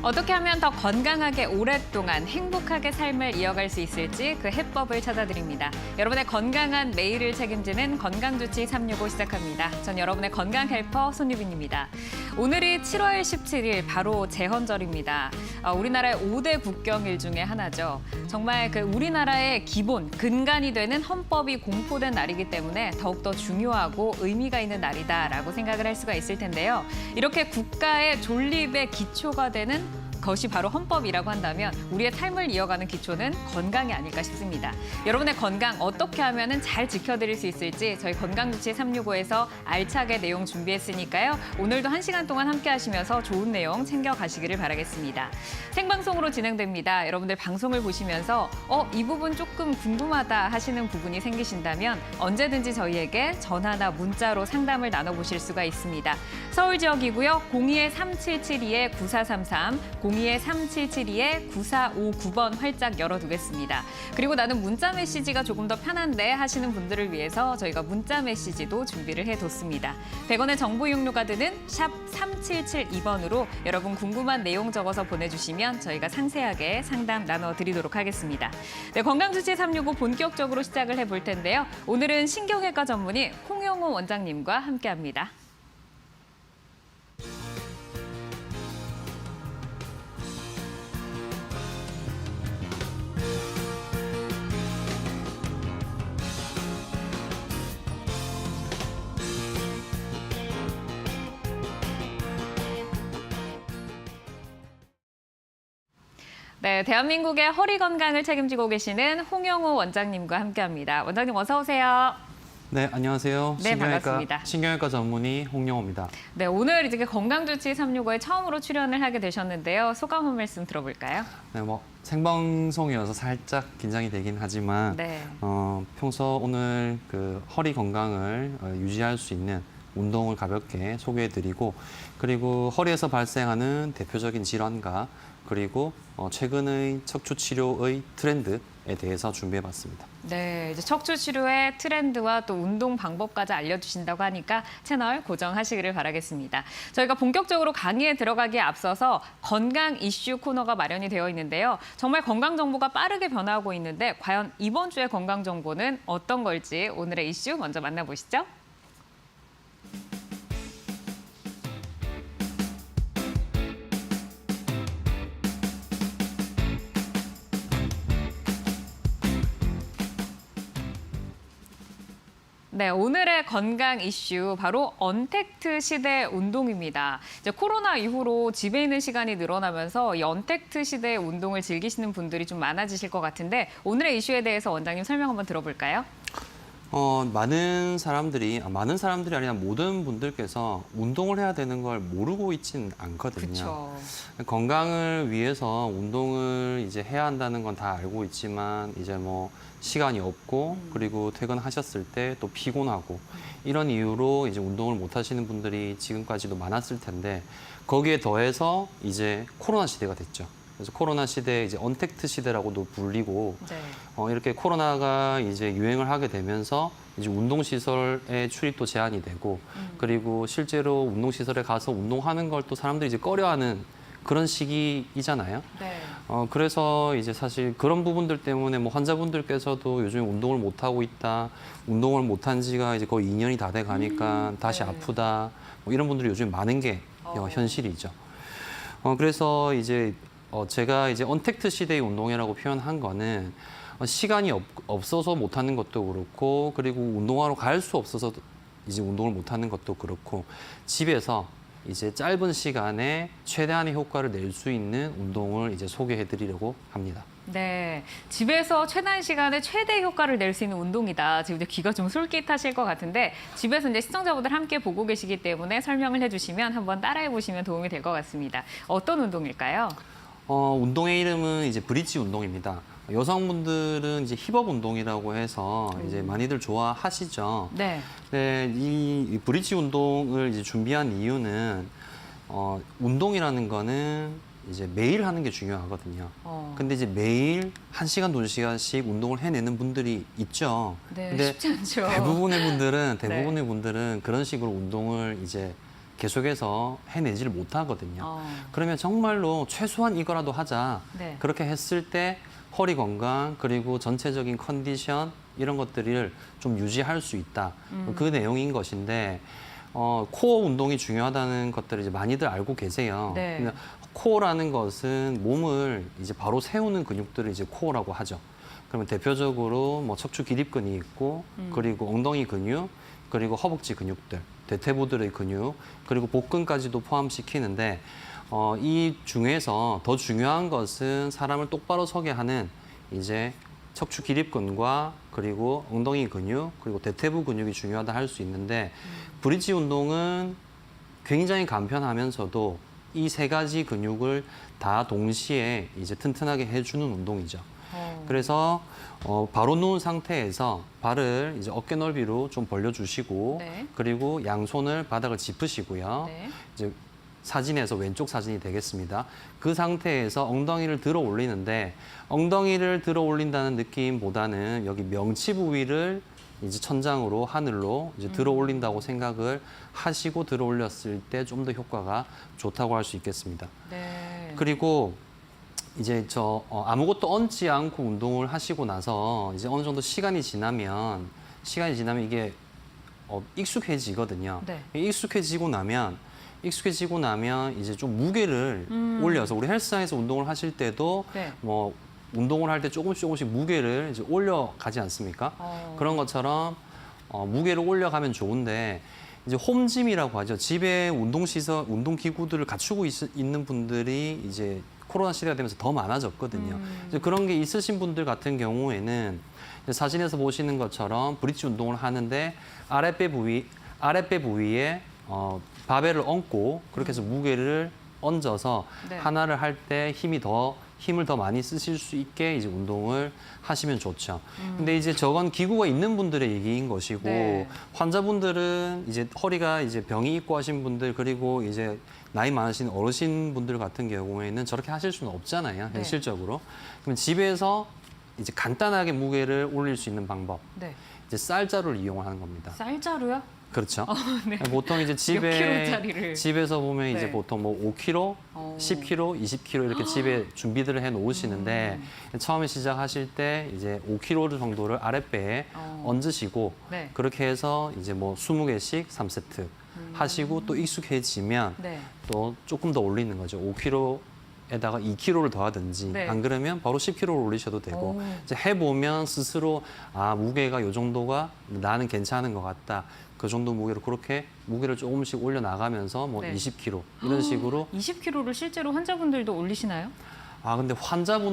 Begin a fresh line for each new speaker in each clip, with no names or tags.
어떻게 하면 더 건강하게 오랫동안 행복하게 삶을 이어갈 수 있을지 그 해법을 찾아드립니다. 여러분의 건강한 매일을 책임지는 건강주치 365 시작합니다. 전 여러분의 건강 헬퍼 손유빈입니다. 오늘이 7월 17일 바로 제헌절입니다. 우리나라의 5대 국경일 중에 하나죠. 정말 그 우리나라의 기본, 근간이 되는 헌법이 공포된 날이기 때문에 더욱더 중요하고 의미가 있는 날이다라고 생각을 할 수가 있을 텐데요. 이렇게 국가의 존립의 기초가 되는 것이 바로 헌법이라고 한다면 우리의 삶을 이어가는 기초는 건강이 아닐까 싶습니다. 여러분의 건강 어떻게 하면 잘 지켜드릴 수 있을지 저희 건강주치 365에서 알차게 내용 준비했으니까요. 오늘도 1시간 동안 함께 하시면서 좋은 내용 챙겨가시기를 바라겠습니다. 생방송으로 진행됩니다. 여러분들 방송을 보시면서 이 부분 조금 궁금하다 하시는 부분이 생기신다면 언제든지 저희에게 전화나 문자로 상담을 나눠보실 수가 있습니다. 서울 지역이고요. 02-3772-9433, 02-3772-9459번 활짝 열어두겠습니다. 그리고 나는 문자 메시지가 조금 더 편한데 하시는 분들을 위해서 저희가 문자 메시지도 준비를 해뒀습니다. 100원의 정보 이용료가 드는 샵 3772번으로 여러분 궁금한 내용 적어서 보내주시면 저희가 상세하게 상담 나눠드리도록 하겠습니다. 네, 건강주치 365 본격적으로 시작을 해볼 텐데요. 오늘은 신경외과 전문의 홍영호 원장님과 함께합니다. 네, 대한민국의 허리 건강을 책임지고 계시는 홍영호 원장님과 함께합니다. 원장님 어서 오세요.
네, 안녕하세요.
네, 반갑습니다.
신경외과 전문의 홍영호입니다.
네, 오늘 이제 건강주치 365에 처음으로 출연을 하게 되셨는데요. 소감 한 말씀 들어볼까요?
네, 생방송이어서 살짝 긴장이 되긴 하지만
네.
평소 오늘 그 허리 건강을 유지할 수 있는 운동을 가볍게 소개해드리고 그리고 허리에서 발생하는 대표적인 질환과 그리고 최근의 척추 치료의 트렌드에 대해서 준비해봤습니다.
네, 이제 척추 치료의 트렌드와 또 운동 방법까지 알려주신다고 하니까 채널 고정하시기를 바라겠습니다. 저희가 본격적으로 강의에 들어가기에 앞서서 건강 이슈 코너가 마련이 되어 있는데요. 정말 건강 정보가 빠르게 변화하고 있는데 과연 이번 주의 건강 정보는 어떤 걸지 오늘의 이슈 먼저 만나보시죠. 네, 오늘의 건강 이슈 바로 언택트 시대 운동입니다. 이제 코로나 이후로 집에 있는 시간이 늘어나면서 이 언택트 시대의 운동을 즐기시는 분들이 좀 많아지실 것 같은데 오늘의 이슈에 대해서 원장님 설명 한번 들어볼까요?
많은 사람들이 아니라 모든 분들께서 운동을 해야 되는 걸 모르고 있진 않거든요.
그렇죠.
건강을 위해서 운동을 이제 해야 한다는 건 다 알고 있지만 이제 시간이 없고 그리고 퇴근하셨을 때 또 피곤하고 이런 이유로 이제 운동을 못 하시는 분들이 지금까지도 많았을 텐데 거기에 더해서 이제 코로나 시대가 됐죠. 그래서 코로나 시대 이제 언택트 시대라고도 불리고
네.
이렇게 코로나가 이제 유행을 하게 되면서 이제 운동 시설의 출입도 제한이 되고 그리고 실제로 운동 시설에 가서 운동하는 걸 또 사람들이 이제 꺼려하는 그런 시기이잖아요.
네.
그래서 이제 사실 그런 부분들 때문에 환자분들께서도 요즘 운동을 못 하고 있다, 운동을 못 한 지가 이제 거의 2년이 다 돼 가니까 다시
네.
아프다, 이런 분들이 요즘 많은 게 현실이죠. 그래서 이제 제가 이제 언택트 시대의 운동이라고 표현한 거는 시간이 없어서 못 하는 것도 그렇고 그리고 운동하러 갈 수 없어서 이제 운동을 못 하는 것도 그렇고 집에서 이제 짧은 시간에 최대한의 효과를 낼 수 있는 운동을 이제 소개해 드리려고 합니다.
네, 집에서 최단 시간에 최대 효과를 낼 수 있는 운동이다. 지금 이제 귀가 좀 솔깃하실 것 같은데 집에서 이제 시청자분들 함께 보고 계시기 때문에 설명을 해주시면 한번 따라해 보시면 도움이 될 것 같습니다. 어떤 운동일까요?
운동의 이름은 이제 브릿지 운동입니다. 여성분들은 이제 힙업 운동이라고 해서 이제 많이들 좋아하시죠.
네.
네, 이 브릿지 운동을 이제 준비한 이유는 운동이라는 거는 이제 매일 하는 게 중요하거든요. 근데 이제 매일 1시간, 2시간씩 운동을 해내는 분들이 있죠.
네,
근데
쉽지 않죠.
대부분의
네.
분들은 그런 식으로 운동을 이제 계속해서 해내지를 못하거든요.
어.
그러면 정말로 최소한 이거라도 하자.
네.
그렇게 했을 때 허리 건강 그리고 전체적인 컨디션 이런 것들을 좀 유지할 수 있다. 그 내용인 것인데 코어 운동이 중요하다는 것들을 이제 많이들 알고 계세요.
네.
근데 코어라는 것은 몸을 이제 바로 세우는 근육들을 이제 코어라고 하죠. 그러면 대표적으로 뭐 척추 기립근이 있고 그리고 엉덩이 근육 그리고 허벅지 근육들, 대퇴부들의 근육 그리고 복근까지도 포함시키는데 이 중에서 더 중요한 것은 사람을 똑바로 서게 하는 이제 척추 기립근과 그리고 엉덩이 근육 그리고 대퇴부 근육이 중요하다 할 수 있는데 브릿지 운동은 굉장히 간편하면서도 이 세 가지 근육을 다 동시에 이제 튼튼하게 해주는 운동이죠. 그래서 바로 누운 상태에서 발을 이제 어깨 넓이로 좀 벌려주시고
네.
그리고 양손을 바닥을 짚으시고요.
네.
이제 사진에서 왼쪽 사진이 되겠습니다. 그 상태에서 엉덩이를 들어 올리는데 엉덩이를 들어 올린다는 느낌보다는 여기 명치 부위를 이제 천장으로 하늘로 이제 들어 올린다고 생각을 하시고 들어 올렸을 때 좀 더 효과가 좋다고 할 수 있겠습니다.
네.
그리고 이제 아무것도 얹지 않고 운동을 하시고 나서 이제 어느 정도 시간이 지나면 이게 익숙해지거든요.
네.
익숙해지고 나면 이제 좀 무게를 올려서 우리 헬스장에서 운동을 하실 때도
네.
뭐 운동을 할 때 조금씩 무게를 이제 올려가지 않습니까? 그런 것처럼 무게를 올려가면 좋은데 이제 홈짐이라고 하죠. 집에 운동시설, 운동기구들을 갖추고 있는 분들이 이제 코로나 시대가 되면서 더 많아졌거든요. 이제 그런 게 있으신 분들 같은 경우에는 이제 사진에서 보시는 것처럼 브릿지 운동을 하는데 아랫배 부위에 바벨을 얹고 그렇게 해서 무게를 얹어서
네.
하나를 할 때 힘을 더 많이 쓰실 수 있게 이제 운동을 하시면 좋죠. 근데 이제 저건 기구가 있는 분들의 얘기인 것이고
네.
환자분들은 이제 허리가 이제 병이 있고 하신 분들 그리고 이제 나이 많으신 어르신분들 같은 경우에는 저렇게 하실 수는 없잖아요.
네.
현실적으로. 그럼 집에서 이제 간단하게 무게를 올릴 수 있는 방법.
네.
이제 쌀자루를 이용하는 겁니다.
쌀자루요?
그렇죠.
네.
보통 이제
킬로짜리를.
집에서 보면
네.
이제 보통 뭐 5kg, 10kg, 20kg 이렇게 집에 준비들을 해 놓으시는데 처음에 시작하실 때 이제 5kg 정도를 아랫배에 얹으시고
네.
그렇게 해서 이제 뭐 20개씩 3세트 하시고 또 익숙해지면
네.
또 조금 더 올리는 거죠. 5kg에다가 2kg를 더하든지
네.
안 그러면 바로 10kg를 올리셔도 되고
오.
이제 해보면 스스로 무게가 요 정도가 나는 괜찮은 것 같다. 그 정도 무게로 그렇게 무게를 조금씩 올려 나가면서 뭐
네.
20kg 이런 식으로
20kg를 실제로 환자분들도 올리시나요?
근데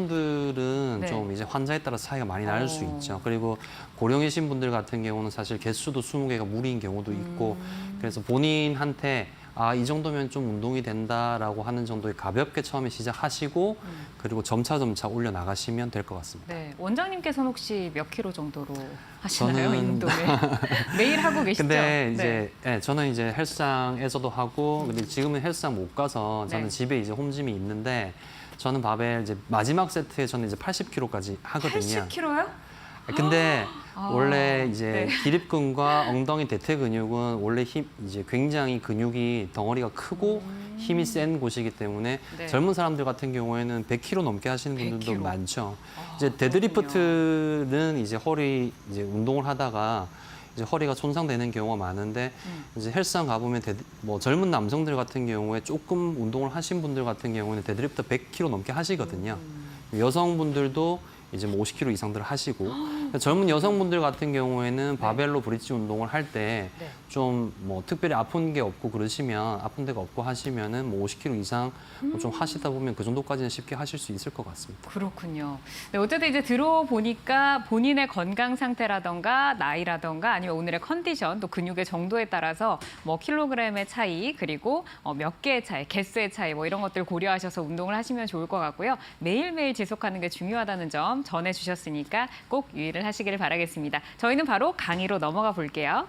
환자분들은
네.
좀 이제 환자에 따라 차이가 많이 날 수 있죠. 그리고 고령이신 분들 같은 경우는 사실 개수도 20개가 무리인 경우도 있고 그래서 본인한테 이 정도면 좀 운동이 된다라고 하는 정도의 가볍게 처음에 시작하시고 그리고 점차 올려 나가시면 될 것 같습니다.
네. 원장님께서는 혹시 몇 킬로 정도로 하시나요? 이
저는-
운동을? 매일 하고 계시죠?
근데
네.
이제 저는 이제 헬스장에서도 하고 근데 지금은 헬스장 못 가서 저는
네.
집에 이제 홈짐이 있는데 저는 바벨 이제 마지막 세트에 저는 이제 80kg까지 하거든요.
80kg요?
근데 원래
네.
이제 기립근과 엉덩이 대퇴 근육은 원래 이제 굉장히 근육이 덩어리가 크고 힘이 센 곳이기 때문에
네.
젊은 사람들 같은 경우에는 100kg 넘게 하시는 분들도
100kg.
많죠. 이제
그렇군요.
데드리프트는 이제 허리 이제 운동을 하다가 이제 허리가 손상되는 경우가 많은데 이제 헬스장 가보면 뭐 젊은 남성들 같은 경우에 조금 운동을 하신 분들 같은 경우에는 데드리프트 100kg 넘게 하시거든요. 여성분들도 이제 뭐 50kg 이상들 하시고 젊은 여성분들 같은 경우에는 바벨로 브릿지 운동을 할 때
네.
좀 뭐 특별히 아픈 게 없고 그러시면 아픈 데가 없고 하시면은 뭐 50kg 이상 뭐좀 하시다 보면 그 정도까지는 쉽게 하실 수 있을 것 같습니다.
그렇군요. 네, 어쨌든 이제 들어보니까 본인의 건강 상태라던가 나이라던가 아니면 오늘의 컨디션 또 근육의 정도에 따라서 뭐 킬로그램의 차이 그리고 몇 개의 차이, 개수의 차이 뭐 이런 것들 고려하셔서 운동을 하시면 좋을 것 같고요. 매일매일 지속하는 게 중요하다는 점 전해주셨으니까 꼭 유의를 하시기를 바라겠습니다. 저희는 바로 강의로 넘어가 볼게요.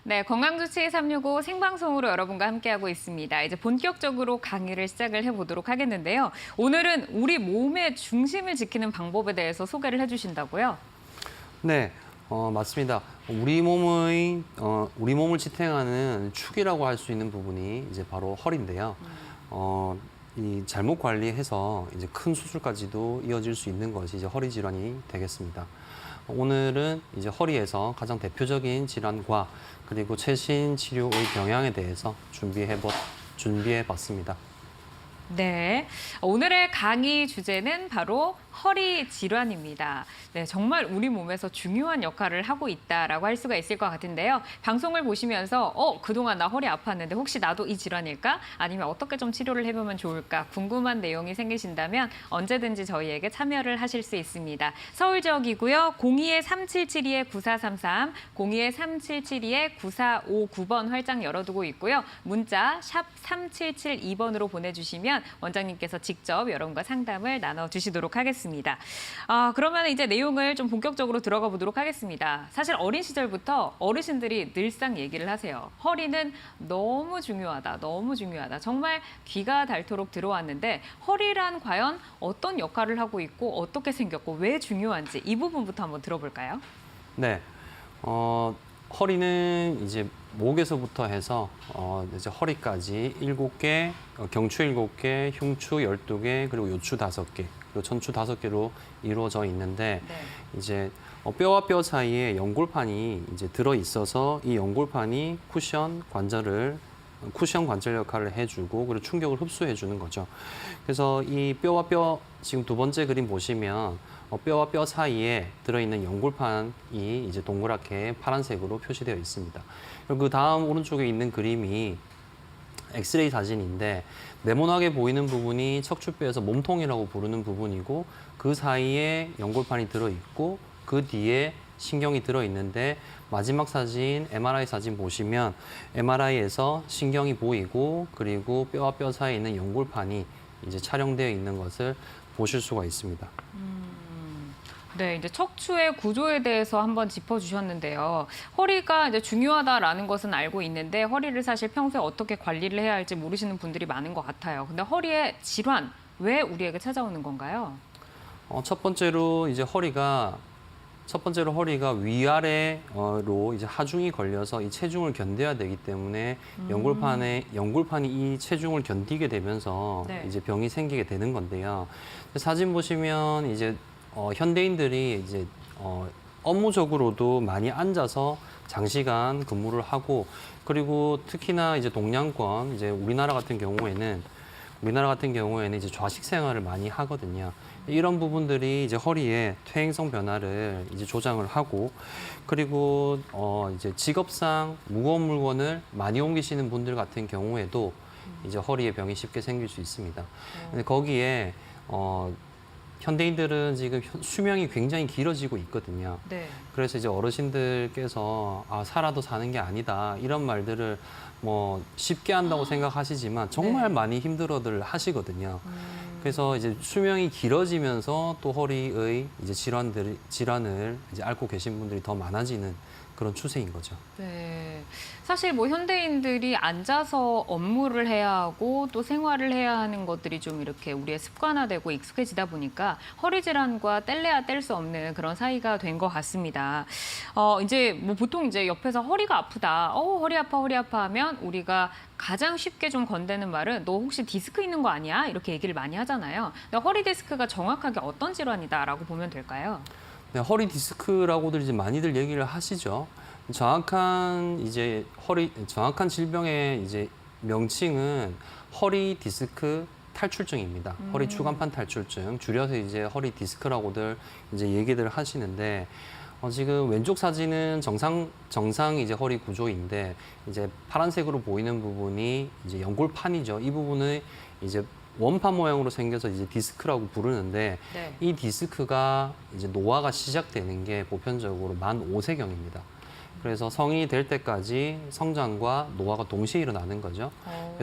네, 건강주치 365 생방송으로 여러분과 함께하고 있습니다. 이제 본격적으로 강의를 시작을 해보도록 하겠는데요. 오늘은 우리 몸의 중심을 지키는 방법에 대해서 소개를 해주신다고요?
네, 맞습니다. 우리 몸을 지탱하는 축이라고 할 수 있는 부분이 이제 바로 허리인데요. 이 잘못 관리해서 이제 큰 수술까지도 이어질 수 있는 것이 이제 허리 질환이 되겠습니다. 오늘은 이제 허리에서 가장 대표적인 질환과 그리고 최신 치료의 경향에 대해서 준비해 봤습니다.
네, 오늘의 강의 주제는 바로 허리 질환입니다. 네, 정말 우리 몸에서 중요한 역할을 하고 있다라고 할 수가 있을 것 같은데요. 방송을 보시면서 그동안 나 허리 아팠는데 혹시 나도 이 질환일까? 아니면 어떻게 좀 치료를 해보면 좋을까? 궁금한 내용이 생기신다면 언제든지 저희에게 참여를 하실 수 있습니다. 서울 지역이고요. 02-3772-9433, 02-3772-9459번 활짝 열어두고 있고요. 문자 샵 3772번으로 보내주시면 원장님께서 직접 여러분과 상담을 나눠주시도록 하겠습니다. 그러면 이제 내용을 좀 본격적으로 들어가 보도록 하겠습니다. 사실 어린 시절부터 어르신들이 늘상 얘기를 하세요. 허리는 너무 중요하다, 너무 중요하다. 정말 귀가 닳도록 들어왔는데 허리란 과연 어떤 역할을 하고 있고 어떻게 생겼고 왜 중요한지 이 부분부터 한번 들어볼까요?
네, 허리는 이제 목에서부터 해서 이제 허리까지 7개, 경추 7개, 흉추 12개, 그리고 요추 5개, 그리고 전추 5개로 이루어져 있는데
네.
이제 뼈와 뼈 사이에 연골판이 이제 들어 있어서 이 연골판이 쿠션 관절 역할을 해주고 그리고 충격을 흡수해 주는 거죠. 그래서 이 뼈와 뼈 지금 두 번째 그림 보시면 뼈와 뼈 사이에 들어있는 연골판이 이제 동그랗게 파란색으로 표시되어 있습니다. 그리고 그 다음 오른쪽에 있는 그림이 엑스레이 사진인데 네모나게 보이는 부분이 척추뼈에서 몸통이라고 부르는 부분이고 그 사이에 연골판이 들어있고 그 뒤에 신경이 들어있는데 마지막 사진, MRI 사진 보시면 MRI에서 신경이 보이고 그리고 뼈와 뼈 사이에 있는 연골판이 이제 촬영되어 있는 것을 보실 수가 있습니다.
네, 이제 척추의 구조에 대해서 한번 짚어주셨는데요. 허리가 이제 중요하다라는 것은 알고 있는데 허리를 사실 평소에 어떻게 관리를 해야 할지 모르시는 분들이 많은 것 같아요. 근데 허리의 질환, 왜 우리에게 찾아오는 건가요?
첫 번째로 허리가 위아래로 이제 하중이 걸려서 이 체중을 견뎌야 되기 때문에 연골판이 이 체중을 견디게 되면서
네.
이제 병이 생기게 되는 건데요. 사진 보시면 이제 현대인들이 이제 업무적으로도 많이 앉아서 장시간 근무를 하고 그리고 특히나 이제 동양권 이제 우리나라 같은 경우에는 이제 좌식 생활을 많이 하거든요. 이런 부분들이 이제 허리에 퇴행성 변화를 이제 조장을 하고 그리고 이제 직업상 무거운 물건을 많이 옮기시는 분들 같은 경우에도 이제 허리에 병이 쉽게 생길 수 있습니다. 근데 거기에 현대인들은 지금 수명이 굉장히 길어지고 있거든요.
네.
그래서 이제 어르신들께서 살아도 사는 게 아니다 이런 말들을 뭐 쉽게 한다고 생각하시지만 정말
네.
많이 힘들어들 하시거든요. 그래서 이제 수명이 길어지면서 또 허리의 이제 질환을 이제 앓고 계신 분들이 더 많아지는 그런 추세인 거죠.
네. 사실 뭐 현대인들이 앉아서 업무를 해야 하고 또 생활을 해야 하는 것들이 좀 이렇게 우리의 습관화되고 익숙해지다 보니까 허리 질환과 뗄래야 뗄 수 없는 그런 사이가 된 것 같습니다. 이제 뭐 보통 이제 옆에서 허리가 아프다, 허리 아파 하면 우리가 가장 쉽게 좀 건네는 말은 너 혹시 디스크 있는 거 아니야? 이렇게 얘기를 많이 하잖아요. 근데 허리 디스크가 정확하게 어떤 질환이다라고 보면 될까요?
네, 허리 디스크라고들 이제 많이들 얘기를 하시죠. 정확한 질병의 이제 명칭은 허리 디스크 탈출증입니다. 허리 추간판 탈출증, 줄여서 이제 허리 디스크라고들 이제 얘기들 하시는데 지금 왼쪽 사진은 정상 이제 허리 구조인데 이제 파란색으로 보이는 부분이 이제 연골판이죠. 이 부분은 이제 원판 모양으로 생겨서 이제 디스크라고 부르는데
네.
이 디스크가 이제 노화가 시작되는 게 보편적으로 만 5세경입니다. 그래서 성인이 될 때까지 성장과 노화가 동시에 일어나는 거죠.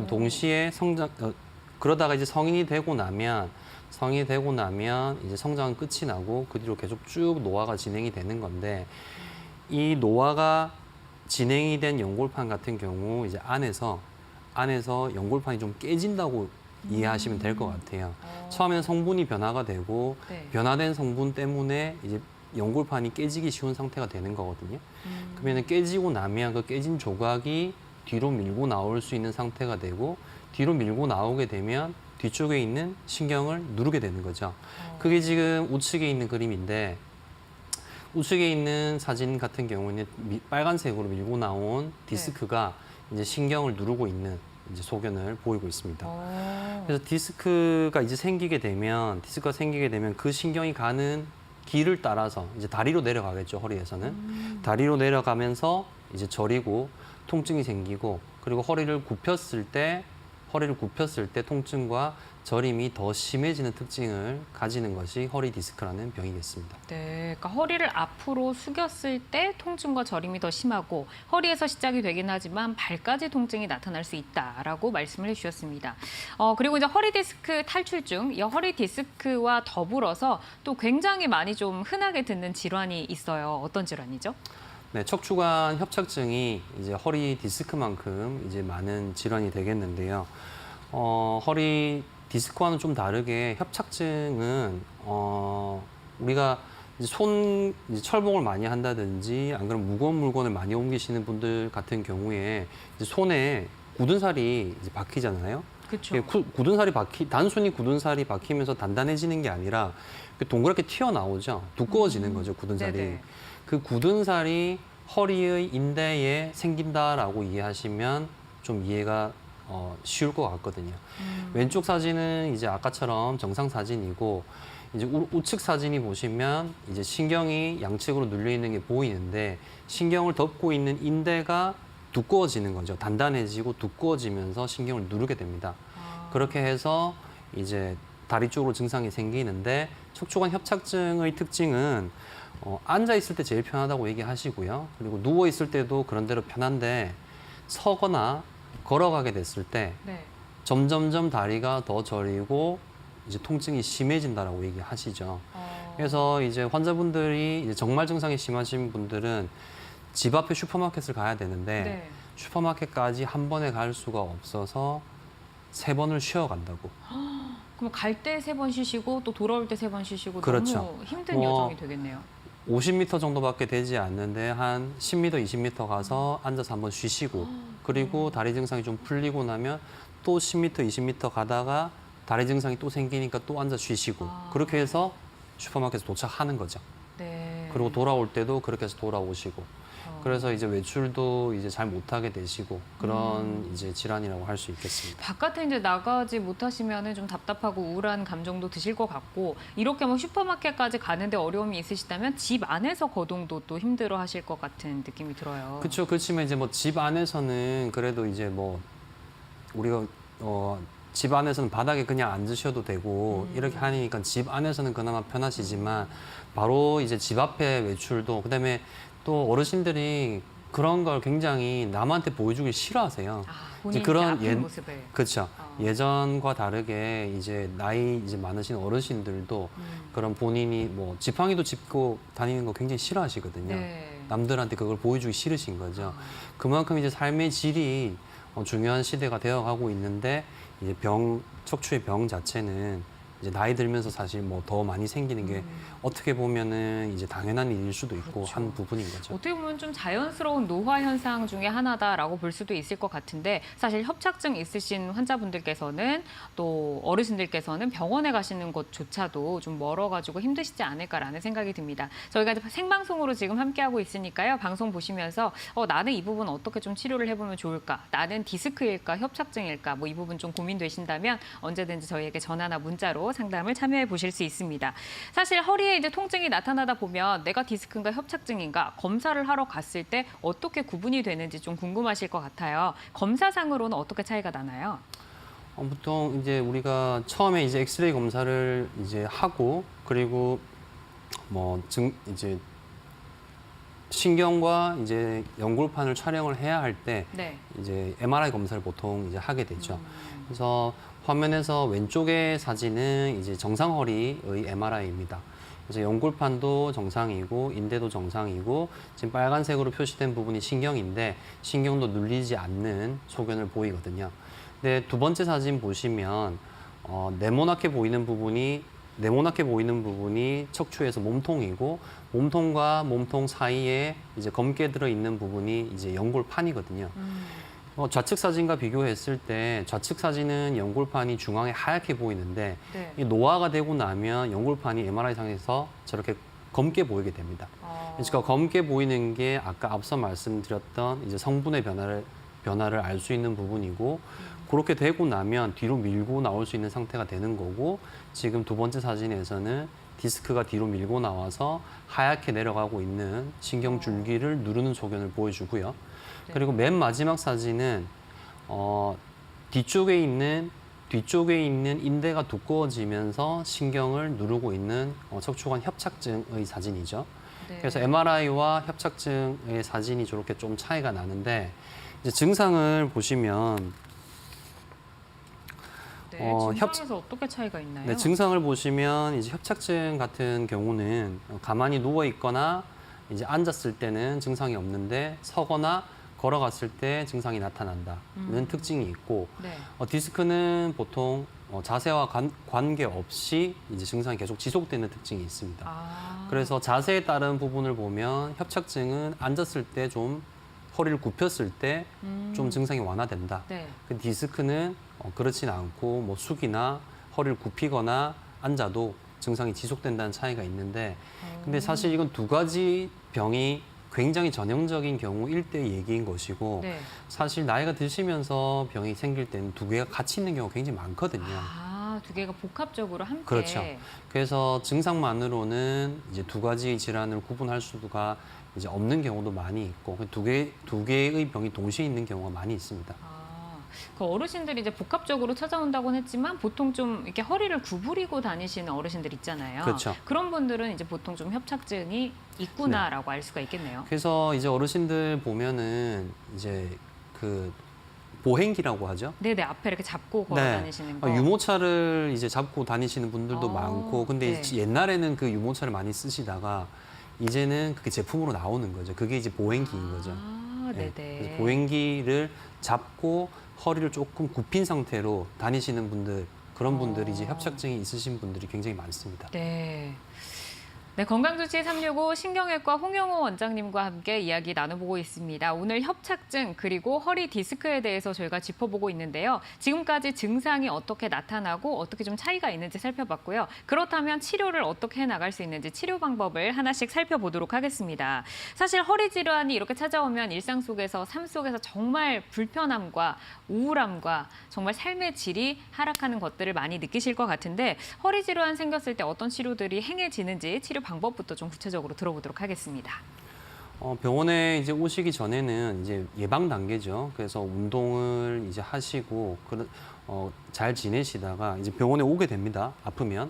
동시에 그러다가 이제 성인이 되고 나면 이제 성장은 끝이 나고 그 뒤로 계속 쭉 노화가 진행이 되는 건데 이 노화가 진행이 된 연골판 같은 경우 이제 안에서 연골판이 좀 깨진다고 이해하시면 될 것 같아요. 처음에는 성분이 변화가 되고
네.
변화된 성분 때문에 이제 연골판이 깨지기 쉬운 상태가 되는 거거든요. 그러면 깨지고 나면 그 깨진 조각이 뒤로 밀고 나올 수 있는 상태가 되고 뒤로 밀고 나오게 되면 뒤쪽에 있는 신경을 누르게 되는 거죠. 그게 지금 우측에 있는 그림인데 우측에 있는 사진 같은 경우는 빨간색으로 밀고 나온 디스크가 이제 신경을 누르고 있는 이제 소견을 보이고 있습니다. 그래서 디스크가 생기게 되면 그 신경이 가는 길을 따라서 이제 다리로 내려가겠죠, 허리에서는. 다리로 내려가면서 이제 저리고 통증이 생기고 그리고 허리를 굽혔을 때 통증과 저림이 더 심해지는 특징을 가지는 것이 허리 디스크라는 병이겠습니다.
네, 그러니까 허리를 앞으로 숙였을 때 통증과 저림이 더 심하고 허리에서 시작이 되긴 하지만 발까지 통증이 나타날 수 있다라고 말씀을 해주셨습니다. 그리고 이제 허리 디스크 탈출증, 이 허리 디스크와 더불어서 또 굉장히 많이 좀 흔하게 듣는 질환이 있어요. 어떤 질환이죠?
네, 척추관 협착증이 이제 허리 디스크만큼 이제 많은 질환이 되겠는데요. 허리 디스크와는 좀 다르게 협착증은 우리가 이제 철봉을 많이 한다든지 안 그러면 무거운 물건을 많이 옮기시는 분들 같은 경우에 이제 손에 굳은 살이 이제 박히잖아요.
그렇죠.
단순히 굳은 살이 박히면서 단단해지는 게 아니라 동그랗게 튀어나오죠. 두꺼워지는 거죠, 굳은 살이.
네네.
그 굳은 살이 허리의 인대에 생긴다라고 이해하시면 좀 이해가 쉬울 것 같거든요. 왼쪽 사진은 이제 아까처럼 정상 사진이고 이제 우측 사진이 보시면 이제 신경이 양측으로 눌려 있는 게 보이는데 신경을 덮고 있는 인대가 두꺼워지는 거죠. 단단해지고 두꺼워지면서 신경을 누르게 됩니다. 그렇게 해서 이제 다리 쪽으로 증상이 생기는데 척추관 협착증의 특징은 앉아 있을 때 제일 편하다고 얘기하시고요. 그리고 누워 있을 때도 그런대로 편한데 서거나 걸어가게 됐을 때
네.
점점점 다리가 더 저리고 이제 통증이 심해진다라고 얘기하시죠. 그래서 이제 환자분들이 이제 정말 증상이 심하신 분들은 집 앞에 슈퍼마켓을 가야 되는데
네.
슈퍼마켓까지 한 번에 갈 수가 없어서 3번을 쉬어간다고.
그럼 갈 때 3번 쉬시고 또 돌아올 때 3번 쉬시고
그렇죠.
너무 힘든 여정이 되겠네요.
50m 정도밖에 되지 않는데 한 10m, 20m 가서 앉아서 한번 쉬시고 그리고 다리 증상이 좀 풀리고 나면 또 10m, 20m 가다가 다리 증상이 또 생기니까 또 앉아 쉬시고 그렇게 해서 슈퍼마켓에 도착하는 거죠.
네.
그리고 돌아올 때도 그렇게 해서 돌아오시고 그래서 이제 외출도 이제 잘 못하게 되시고 그런 이제 질환이라고 할 수 있겠습니다.
바깥에 이제 나가지 못하시면은 좀 답답하고 우울한 감정도 드실 것 같고 이렇게 뭐 슈퍼마켓까지 가는데 어려움이 있으시다면 집 안에서 거동도 또 힘들어하실 것 같은 느낌이 들어요.
그렇죠. 그렇지만 이제 뭐 집 안에서는 그래도 이제 뭐 우리가 집 안에서는 바닥에 그냥 앉으셔도 되고 이렇게 하니까 집 안에서는 그나마 편하시지만 바로 이제 집 앞에 외출도 그다음에 또 어르신들이 그런 걸 굉장히 남한테 보여주길 싫어하세요.
본인이
그런
아픈 모습을.
그렇죠. 예전과 다르게 이제 나이 이제 많으신 어르신들도 그런 본인이 뭐 지팡이도 짚고 다니는 거 굉장히 싫어하시거든요.
네.
남들한테 그걸 보여주기 싫으신 거죠. 그만큼 이제 삶의 질이 중요한 시대가 되어가고 있는데 이제 척추의 병 자체는 이제 나이 들면서 사실 뭐 더 많이 생기는 게 어떻게 보면은 이제 당연한 일일 수도 있고
그렇죠.
한 부분인 거죠.
어떻게 보면 좀 자연스러운 노화 현상 중에 하나다라고 볼 수도 있을 것 같은데 사실 협착증 있으신 환자분들께서는 또 어르신들께서는 병원에 가시는 것조차도 좀 멀어가지고 힘드시지 않을까라는 생각이 듭니다. 저희가 이제 생방송으로 지금 함께하고 있으니까요. 방송 보시면서 나는 이 부분 어떻게 좀 치료를 해보면 좋을까? 나는 디스크일까? 협착증일까? 뭐 이 부분 좀 고민되신다면 언제든지 저희에게 전화나 문자로 상담을 참여해 보실 수 있습니다. 사실 허리에 이제 통증이 나타나다 보면 내가 디스크인가 협착증인가 검사를 하러 갔을 때 어떻게 구분이 되는지 좀 궁금하실 것 같아요. 검사상으로는 어떻게 차이가 나나요?
보통 이제 우리가 처음에 이제 엑스레이 검사를 이제 하고 그리고 뭐 이제 신경과 이제 연골판을 촬영을 해야 할 때
네.
이제 MRI 검사를 보통 이제 하게 되죠. 그래서 화면에서 왼쪽의 사진은 이제 정상 허리의 MRI입니다. 그래서 연골판도 정상이고 인대도 정상이고 지금 빨간색으로 표시된 부분이 신경인데 신경도 눌리지 않는 소견을 보이거든요. 근데 두 번째 사진 보시면 네모나게 보이는 부분이 척추에서 몸통이고 몸통과 몸통 사이에 이제 검게 들어 있는 부분이 이제 연골판이거든요. 좌측 사진과 비교했을 때 좌측 사진은 연골판이 중앙에 하얗게 보이는데
네.
이 노화가 되고 나면 연골판이 MRI상에서 저렇게 검게 보이게 됩니다. 그러니까 검게 보이는 게 아까 앞서 말씀드렸던 이제 성분의 변화를 알 수 있는 부분이고 그렇게 되고 나면 뒤로 밀고 나올 수 있는 상태가 되는 거고 지금 두 번째 사진에서는 디스크가 뒤로 밀고 나와서 하얗게 내려가고 있는 신경줄기를 누르는 소견을 보여주고요. 그리고 맨 마지막 사진은 뒤쪽에 있는 인대가 두꺼워지면서 신경을 누르고 있는 척추관 협착증의 사진이죠.
네.
그래서 MRI와 협착증의 사진이 저렇게 좀 차이가 나는데 이제 증상을 보시면
증상에서 어떻게 차이가 있나요?
네, 증상을 보시면 이제 협착증 같은 경우는 가만히 누워 있거나 이제 앉았을 때는 증상이 없는데 서거나 걸어갔을 때 증상이 나타난다는 특징이 있고
네.
디스크는 보통 자세와 관계없이 이제 증상이 계속 지속되는 특징이 있습니다. 그래서 자세에 따른 부분을 보면 협착증은 앉았을 때 좀 허리를 굽혔을 때 좀 증상이 완화된다.
네.
그 디스크는 그렇진 않고 뭐 숙이나 허리를 굽히거나 앉아도 증상이 지속된다는 차이가 있는데 근데 사실 이건 두 가지 병이 굉장히 전형적인 경우일 때 얘기인 것이고
네.
사실 나이가 드시면서 병이 생길 때는 두 개가 같이 있는 경우가 굉장히 많거든요.
두 개가 복합적으로 함께.
그렇죠. 그래서 증상만으로는 이제 두 가지 질환을 구분할 수가 이제 없는 경우도 많이 있고 두 개의 병이 동시에 있는 경우가 많이 있습니다.
그 어르신들이 이제 복합적으로 찾아온다고는 했지만 보통 좀 이렇게 허리를 구부리고 다니시는 어르신들 있잖아요.
그렇죠.
그런 분들은 이제 보통 좀 협착증이 있구나라고 알 수가 있겠네요.
그래서 이제 어르신들 보면은 이제 그 보행기라고 하죠.
네네, 앞에 이렇게 잡고 걸어 다니시는 거.
유모차를 이제 잡고 다니시는 분들도
아,
많고, 근데
네.
옛날에는 그 유모차를 많이 쓰시다가 이제는 그게 제품으로 나오는 거죠. 그게 이제 보행기인 거죠.
네네.
그래서 보행기를 잡고 허리를 조금 굽힌 상태로 다니시는 분들, 그런 분들이 이제 협착증이 있으신 분들이 굉장히 많습니다.
네. 네, 건강주치 365 신경외과 홍영호 원장님과 함께 이야기 나눠보고 있습니다. 오늘 협착증 그리고 허리 디스크에 대해서 저희가 짚어보고 있는데요. 지금까지 증상이 어떻게 나타나고 어떻게 좀 차이가 있는지 살펴봤고요. 그렇다면 치료를 어떻게 해나갈 수 있는지 치료 방법을 하나씩 살펴보도록 하겠습니다. 사실 허리 질환이 이렇게 찾아오면 일상 속에서 삶 속에서 정말 불편함과 우울함과 정말 삶의 질이 하락하는 것들을 많이 느끼실 것 같은데 허리 질환 생겼을 때 어떤 치료들이 행해지는지 치료 방법부터 좀 구체적으로 들어보도록 하겠습니다.
병원에 이제 오시기 전에는 이제 예방 단계죠. 그래서 운동을 이제 하시고 잘 지내시다가 이제 병원에 오게 됩니다. 아프면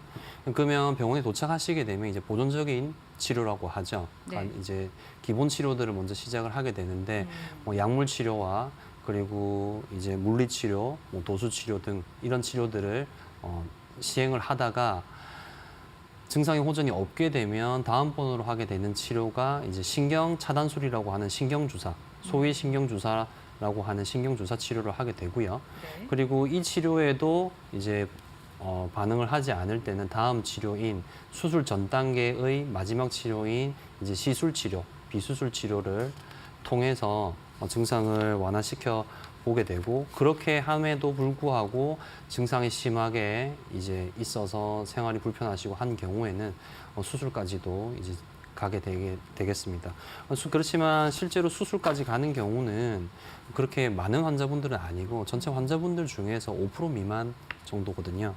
그러면 병원에 도착하시게 되면 이제 보존적인 치료라고 하죠. 그러니까 이제 기본 치료들을 먼저 시작을 하게 되는데 뭐 약물 치료와 그리고 이제 물리 치료, 뭐 도수 치료 등 이런 치료들을 시행을 하다가 증상이 호전이 없게 되면 다음번으로 하게 되는 치료가 이제 신경 차단술이라고 하는 신경주사, 소위 신경주사라고 하는 신경주사 치료를 하게 되고요.
네.
그리고 이 치료에도 이제 반응을 하지 않을 때는 다음 치료인 수술 전 단계의 마지막 치료인 이제 시술 치료, 비수술 치료를 통해서 증상을 완화시켜 보게 되고 되고 함에도 불구하고 증상이 심하게 이제 있어서 생활이 불편하시고 한 경우에는 수술까지도 이제 가게 되겠습니다. 그렇지만 실제로 수술까지 가는 경우는 그렇게 많은 환자분들은 아니고 전체 환자분들 중에서 5% 미만 정도거든요.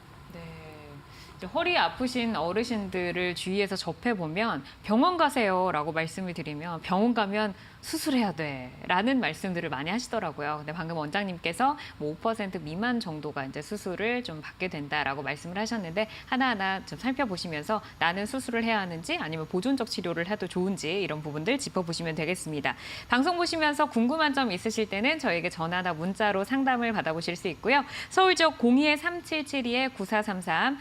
허리 아프신 어르신들을 주위에서 접해보면 병원 가세요라고 말씀을 드리면 병원 가면 수술해야 돼라는 말씀들을 많이 하시더라고요. 근데 방금 원장님께서 뭐 5% 미만 정도가 이제 수술을 좀 받게 된다라고 말씀을 하셨는데 하나하나 좀 살펴보시면서 나는 수술을 해야 하는지 아니면 보존적 치료를 해도 좋은지 이런 부분들 짚어보시면 되겠습니다. 방송 보시면서 궁금한 점 있으실 때는 저에게 전화나 문자로 상담을 받아보실 수 있고요. 서울 지역 02-3772-9433,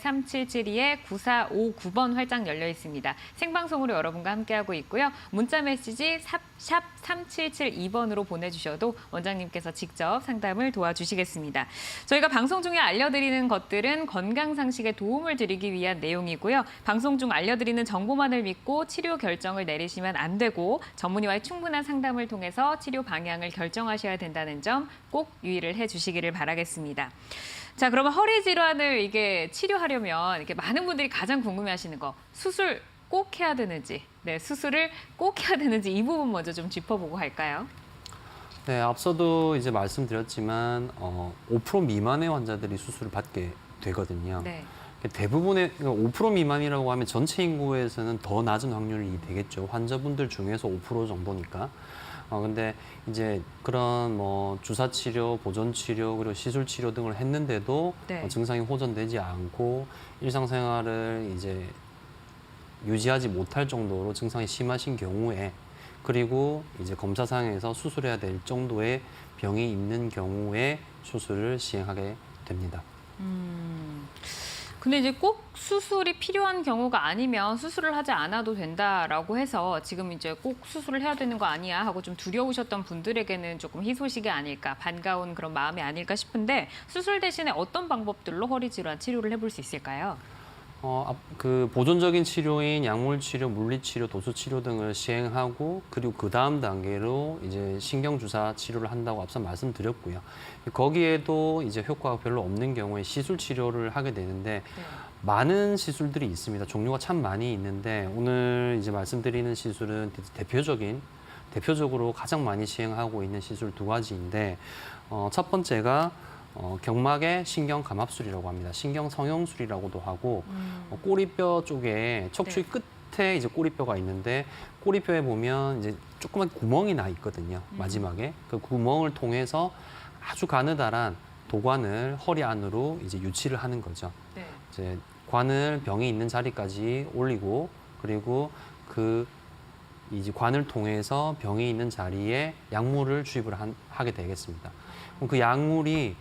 010-3772-9459번 활짝 열려 있습니다. 생방송으로 여러분과 함께하고 있고요. 문자 메시지 샵 3772번으로 보내주셔도 원장님께서 직접 상담을 도와주시겠습니다. 저희가 방송 중에 알려드리는 것들은 건강 상식에 도움을 드리기 위한 내용이고요. 방송 중 알려드리는 정보만을 믿고 치료 결정을 내리시면 안 되고 전문의와의 충분한 상담을 통해서 치료 방향을 결정하셔야 된다는 점 꼭 유의를 해주시기를 바라겠습니다. 자, 그러면 허리 질환을 이게 치료하려면 이렇게 많은 분들이 가장 궁금해하시는 거 수술 꼭 해야 되는지, 네, 수술을 꼭 해야 되는지 이 부분 먼저 좀 짚어보고 할까요?
네, 앞서도 이제 말씀드렸지만 5% 미만의 환자들이 수술을 받게 되거든요.
네.
대부분의 5% 미만이라고 하면 전체 인구에서는 더 낮은 확률이 되겠죠. 환자분들 중에서 5% 정도니까. 근데 이제 그런 뭐 주사 치료, 보존 치료, 그리고 시술 치료 등을 했는데도
네.
증상이 호전되지 않고 일상생활을 이제 유지하지 못할 정도로 증상이 심하신 경우에, 그리고 이제 검사상에서 수술해야 될 정도의 병이 있는 경우에 수술을 시행하게 됩니다.
근데 이제 꼭 수술이 필요한 경우가 아니면 수술을 하지 않아도 된다라고 해서 지금 이제 꼭 수술을 해야 되는 거 아니야 하고 좀 두려우셨던 분들에게는 조금 희소식이 아닐까, 반가운 그런 마음이 아닐까 싶은데 수술 대신에 어떤 방법들로 허리 질환 치료를 해볼 수 있을까요?
그 보존적인 치료인 약물 치료, 물리 치료, 도수 치료 등을 시행하고, 그리고 그 다음 단계로 이제 신경 주사 치료를 한다고 앞서 말씀드렸고요. 거기에도 이제 효과가 별로 없는 경우에 시술 치료를 하게 되는데
네.
많은 시술들이 있습니다. 종류가 참 많이 있는데 오늘 이제 말씀드리는 시술은 대표적으로 가장 많이 시행하고 있는 시술 두 가지인데 첫 번째가 경막의 신경 감압술이라고 합니다. 신경 성형술이라고도 하고 꼬리뼈 쪽에 척추의 끝에 이제 꼬리뼈가 있는데 꼬리뼈에 보면 이제 조그만 구멍이 나 있거든요. 마지막에 그 구멍을 통해서 아주 가느다란 도관을 허리 안으로 이제 유치를 하는 거죠.
네.
이제 관을 병이 있는 자리까지 올리고, 그리고 그 이제 관을 통해서 병이 있는 자리에 약물을 주입을 하게 되겠습니다. 그럼 그 약물이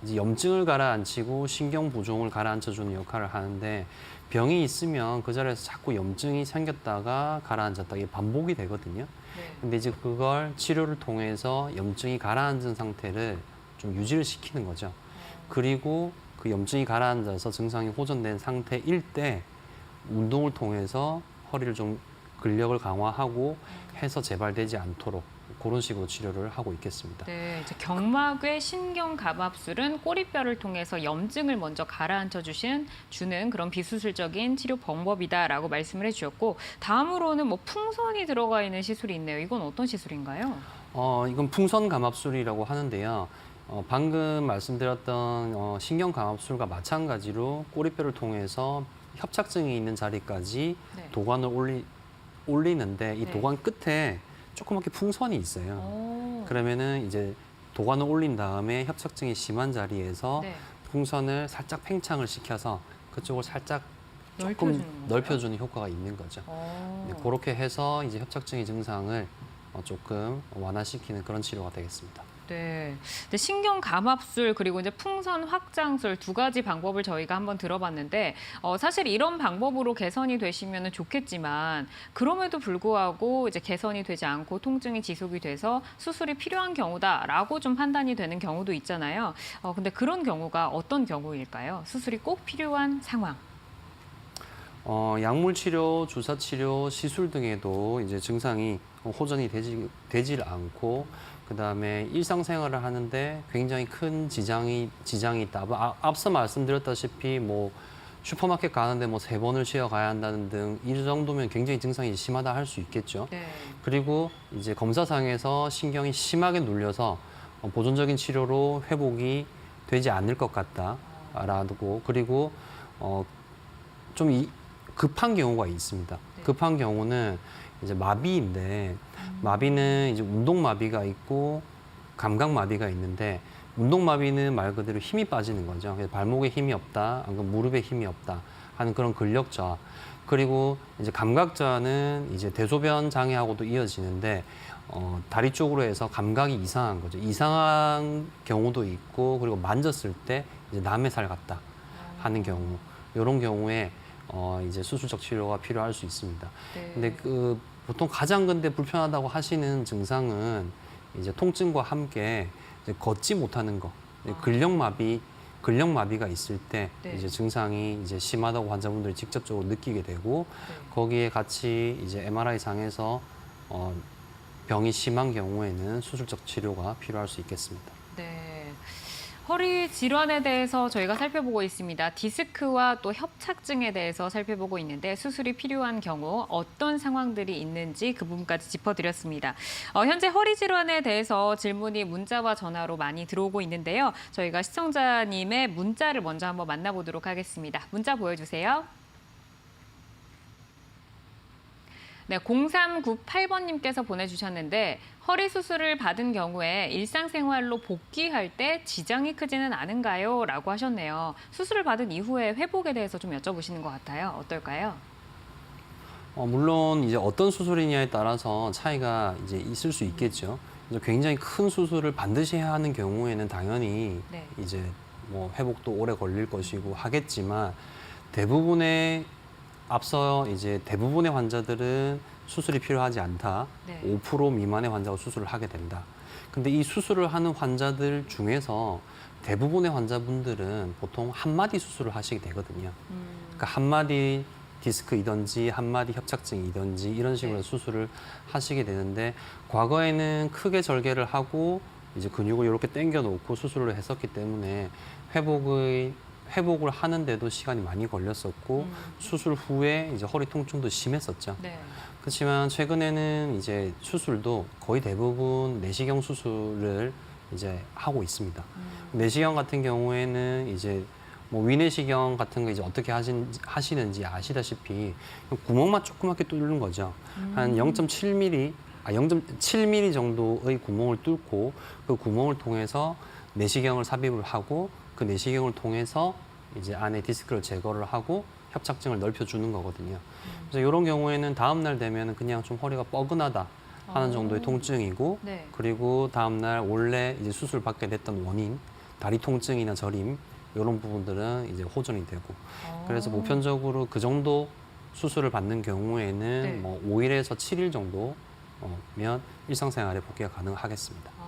이제 염증을 가라앉히고 신경 부종을 가라앉혀주는 역할을 하는데, 병이 있으면 그 자리에서 자꾸 염증이 생겼다가 가라앉았다, 이게 반복이 되거든요.
네.
근데 이제 그걸 치료를 통해서 염증이 가라앉은 상태를 좀 유지를 시키는 거죠. 그리고 그 염증이 가라앉아서 증상이 호전된 상태일 때 운동을 통해서 허리를 좀 근력을 강화하고 해서 재발되지 않도록 그런 식으로 치료를 하고 있겠습니다.
네, 이제 경막의 신경 감압술은 꼬리뼈를 통해서 염증을 먼저 가라앉혀 주는 그런 비수술적인 치료 방법이다라고 말씀을 해주셨고, 다음으로는 뭐 풍선이 들어가 있는 시술이 있네요. 이건 어떤 시술인가요?
이건 풍선 감압술이라고 하는데요. 방금 말씀드렸던 신경 감압술과 마찬가지로 꼬리뼈를 통해서 협착증이 있는 자리까지
네.
도관을 올리는데 이
네.
도관 끝에 조그맣게 풍선이 있어요.
오.
그러면은 이제 도관을 올린 다음에 협착증이 심한 자리에서
네.
풍선을 살짝 팽창을 시켜서 그쪽을 살짝 조금
넓혀주는 건가요?
넓혀주는 효과가 있는 거죠.
오.
네, 그렇게 해서 이제 협착증의 증상을 조금 완화시키는 그런 치료가 되겠습니다.
네. 근데 신경 감압술 그리고 이제 풍선 확장술 두 가지 방법을 저희가 한번 들어봤는데 사실 이런 방법으로 개선이 되시면 좋겠지만 그럼에도 불구하고 이제 개선이 되지 않고 통증이 지속이 돼서 수술이 필요한 경우다라고 좀 판단이 되는 경우도 있잖아요. 근데 그런 경우가 어떤 경우일까요? 수술이 꼭 필요한 상황.
약물 치료, 주사 치료, 시술 등에도 이제 증상이 호전이 되질 않고, 그다음에 일상생활을 하는데 굉장히 큰 지장이 있다. 앞서 말씀드렸다시피 뭐 슈퍼마켓 가는데 뭐 3번을 쉬어 가야 한다는 등 이 정도면 굉장히 증상이 심하다 할 수 있겠죠.
네.
그리고 이제 검사상에서 신경이 심하게 눌려서 보존적인 치료로 회복이 되지 않을 것 같다라고, 그리고 좀 급한 경우가 있습니다.
네.
급한 경우는 이제 마비인데, 마비는 이제 운동 마비가 있고 감각 마비가 있는데, 운동 마비는 말 그대로 힘이 빠지는 거죠. 그래서 발목에 힘이 없다, 아니면 무릎에 힘이 없다 하는 그런 근력 저하. 그리고 이제 감각 저하는 이제 대소변 장애하고도 이어지는데, 다리 쪽으로 해서 감각이 이상한 거죠. 이상한 경우도 있고, 그리고 만졌을 때 이제 남의 살 같다 하는 경우, 이런 경우에 이제 수술적 치료가 필요할 수 있습니다.
네.
근데 보통 가장 근데 불편하다고 하시는 증상은 이제 통증과 함께 이제 걷지 못하는 거, 이제 근력마비가 있을 때
네.
이제 증상이 이제 심하다고 환자분들이 직접적으로 느끼게 되고
네.
거기에 같이 이제 MRI 상에서 병이 심한 경우에는 수술적 치료가 필요할 수 있겠습니다.
네. 허리 질환에 대해서 저희가 살펴보고 있습니다. 디스크와 또 협착증에 대해서 살펴보고 있는데 수술이 필요한 경우 어떤 상황들이 있는지 그 부분까지 짚어드렸습니다. 현재 허리 질환에 대해서 질문이 문자와 전화로 많이 들어오고 있는데요. 저희가 시청자님의 문자를 먼저 한번 만나보도록 하겠습니다. 문자 보여주세요. 네, 0398번님께서 보내주셨는데 허리 수술을 받은 경우에 일상생활로 복귀할 때 지장이 크지는 않은가요? 라고 하셨네요. 수술을 받은 이후에 회복에 대해서 좀 여쭤보시는 것 같아요. 어떨까요?
물론 이제 어떤 수술이냐에 따라서 차이가 이제 있을 수 있겠죠. 이제 굉장히 큰 수술을 반드시 해야 하는 경우에는 당연히
네.
이제 뭐 회복도 오래 걸릴 것이고 하겠지만 앞서 이제 대부분의 환자들은 수술이 필요하지 않다.
네.
5% 미만의 환자가 수술을 하게 된다. 근데 이 수술을 하는 환자들 중에서 대부분의 환자분들은 보통 한 마디 수술을 하시게 되거든요. 그러니까 한 마디 디스크이든지 한 마디 협착증이든지 이런 식으로
네.
수술을 하시게 되는데 과거에는 크게 절개를 하고 이제 근육을 이렇게 당겨 놓고 수술을 했었기 때문에 회복을 하는데도 시간이 많이 걸렸었고 수술 후에 이제 허리 통증도 심했었죠.
네.
그렇지만 최근에는 이제 수술도 거의 대부분 내시경 수술을 이제 하고 있습니다. 내시경 같은 경우에는 이제 뭐 위내시경 같은 거 이제 어떻게 하시는지 아시다시피 구멍만 조그맣게 뚫는 거죠. 한 0.7mm, 0.7mm 정도의 구멍을 뚫고 그 구멍을 통해서 내시경을 삽입을 하고 그 내시경을 통해서 이제 안에 디스크를 제거를 하고 협착증을 넓혀주는 거거든요. 그래서 이런 경우에는 다음 날 되면 그냥 좀 허리가 뻐근하다 하는 정도의 통증이고,
네.
그리고 다음 날 원래 이제 수술 받게 됐던 원인, 다리 통증이나 저림 이런 부분들은 이제 호전이 되고, 그래서 보편적으로 그 정도 수술을 받는 경우에는
네.
뭐 5일에서 7일 정도면 일상생활에 복귀가 가능하겠습니다.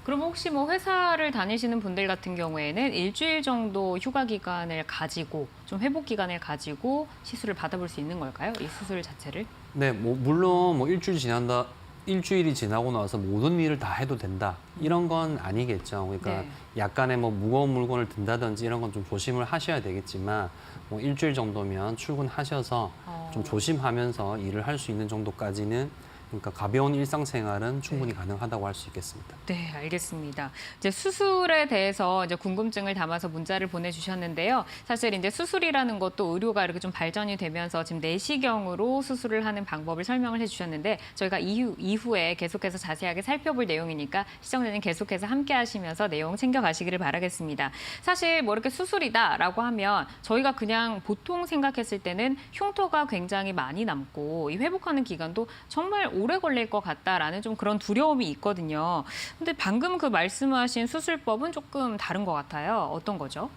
그럼 혹시 뭐 회사를 다니시는 분들 같은 경우에는 일주일 정도 휴가 기간을 가지고 좀 회복 기간을 가지고 시술을 받아볼 수 있는 걸까요? 이 수술 자체를?
네, 뭐 물론 뭐 일주일이 지나고 나서 모든 일을 다 해도 된다 이런 건 아니겠죠. 그러니까
네.
약간의 뭐 무거운 물건을 든다든지 이런 건 좀 조심을 하셔야 되겠지만 뭐 일주일 정도면 출근하셔서 좀 조심하면서 일을 할 수 있는 정도까지는, 그러니까 가벼운 일상생활은 충분히 가능하다고 할 수 있겠습니다.
네, 알겠습니다. 이제 수술에 대해서 이제 궁금증을 담아서 문자를 보내주셨는데요. 사실 이제 수술이라는 것도 의료가 이렇게 좀 발전이 되면서 지금 내시경으로 수술을 하는 방법을 설명을 해주셨는데 저희가 이후에 계속해서 자세하게 살펴볼 내용이니까 시청자님 계속해서 함께 하시면서 내용 챙겨가시기를 바라겠습니다. 사실 뭐 이렇게 수술이다라고 하면 저희가 그냥 보통 생각했을 때는 흉터가 굉장히 많이 남고 이 회복하는 기간도 정말 오래 걸릴 것 같다라는 좀 그런 두려움이 있거든요. 근데 방금 그 말씀하신 수술법은 조금 다른 것 같아요. 어떤 거죠?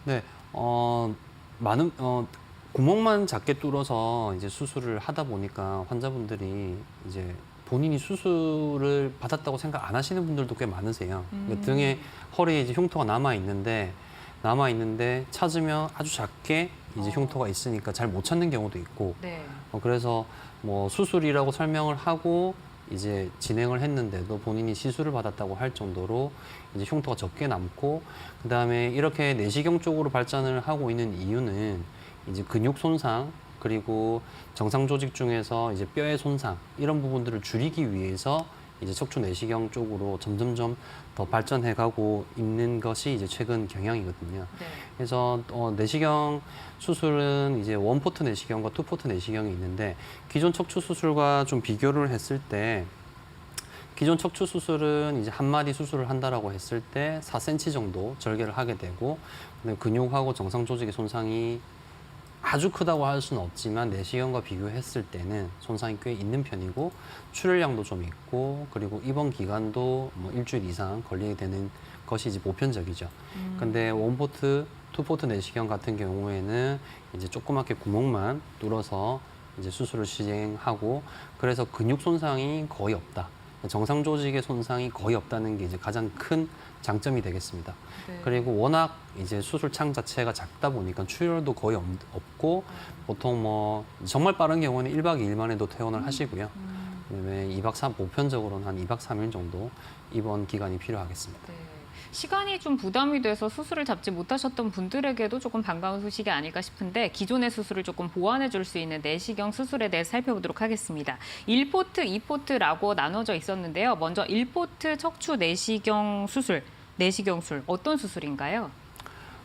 네, 구멍만 작게 뚫어서 이제 수술을 하다 보니까 환자분들이 이제 본인이 수술을 받았다고 생각 안 하시는 분들도 꽤 많으세요. 그러니까 등에 허리에 이제 흉터가 남아 있는데 찾으면 아주 작게 이제 흉터가 있으니까 잘 못 찾는 경우도 있고.
네.
그래서 뭐 수술이라고 설명을 하고 이제 진행을 했는데도 본인이 시술을 받았다고 할 정도로 이제 흉터가 적게 남고, 그다음에 이렇게 내시경 쪽으로 발전을 하고 있는 이유는 이제 근육 손상 그리고 정상 조직 중에서 이제 뼈의 손상 이런 부분들을 줄이기 위해서 이제 척추 내시경 쪽으로 점점점 더 발전해가고 있는 것이 이제 최근 경향이거든요.
네.
그래서 내시경 수술은 이제 원포트 내시경과 투포트 내시경이 있는데, 기존 척추 수술과 좀 비교를 했을 때 기존 척추 수술은 이제 한 마디 수술을 한다라고 했을 때 4cm 정도 절개를 하게 되고, 근육하고 정상 조직의 손상이 아주 크다고 할 수는 없지만 내시경과 비교했을 때는 손상이 꽤 있는 편이고 출혈량도 좀 있고, 그리고 입원 기간도 뭐 일주일 이상 걸리게 되는 것이 이제 보편적이죠. 근데 원포트, 투포트 내시경 같은 경우에는 이제 조그맣게 구멍만 뚫어서 이제 수술을 시행하고 그래서 근육 손상이 거의 없다. 정상 조직의 손상이 거의 없다는 게 이제 가장 큰 장점이 되겠습니다.
네.
그리고 워낙 이제 수술창 자체가 작다 보니까 출혈도 거의 없고 보통 뭐 정말 빠른 경우는 1박 2일 만에도 퇴원을 하시고요. 그다음에 2박 3, 보편적으로는 한 2박 3일 정도 입원 기간이 필요하겠습니다.
네. 시간이 좀 부담이 돼서 수술을 잡지 못하셨던 분들에게도 조금 반가운 소식이 아닐까 싶은데 기존의 수술을 조금 보완해 줄 수 있는 내시경 수술에 대해서 살펴보도록 하겠습니다. 1포트, 2포트라고 나눠져 있었는데요. 먼저 1포트 척추 내시경 수술, 내시경술 어떤 수술인가요?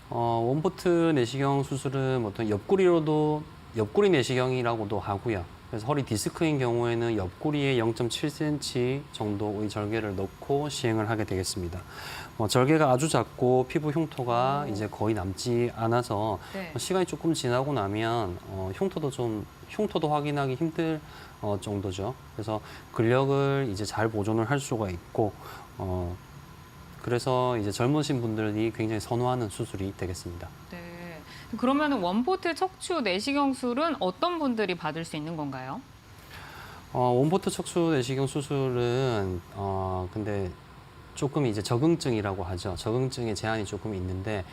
원포트 내시경 수술은 어떤 옆구리 내시경이라고도 하고요. 그래서 허리 디스크인 경우에는 옆구리에 0.7cm 정도의 절개를 넣고 시행을 하게 되겠습니다. 절개가 아주 작고 피부 흉터가 이제 거의 남지 않아서
네.
시간이 조금 지나고 나면 흉터도 확인하기 힘들 정도죠. 그래서 근력을 이제 잘 보존을 할 수가 있고 그래서 이제 젊으신 분들이 굉장히 선호하는 수술이 되겠습니다.
네. 그러면 원포트 척추 내시경술은 어떤 분들이 받을 수 있는 건가요?
원포트 척추 내시경 수술은 근데 조금 이제 적응증이라고 하죠. 적응증에 제한이 조금 있는데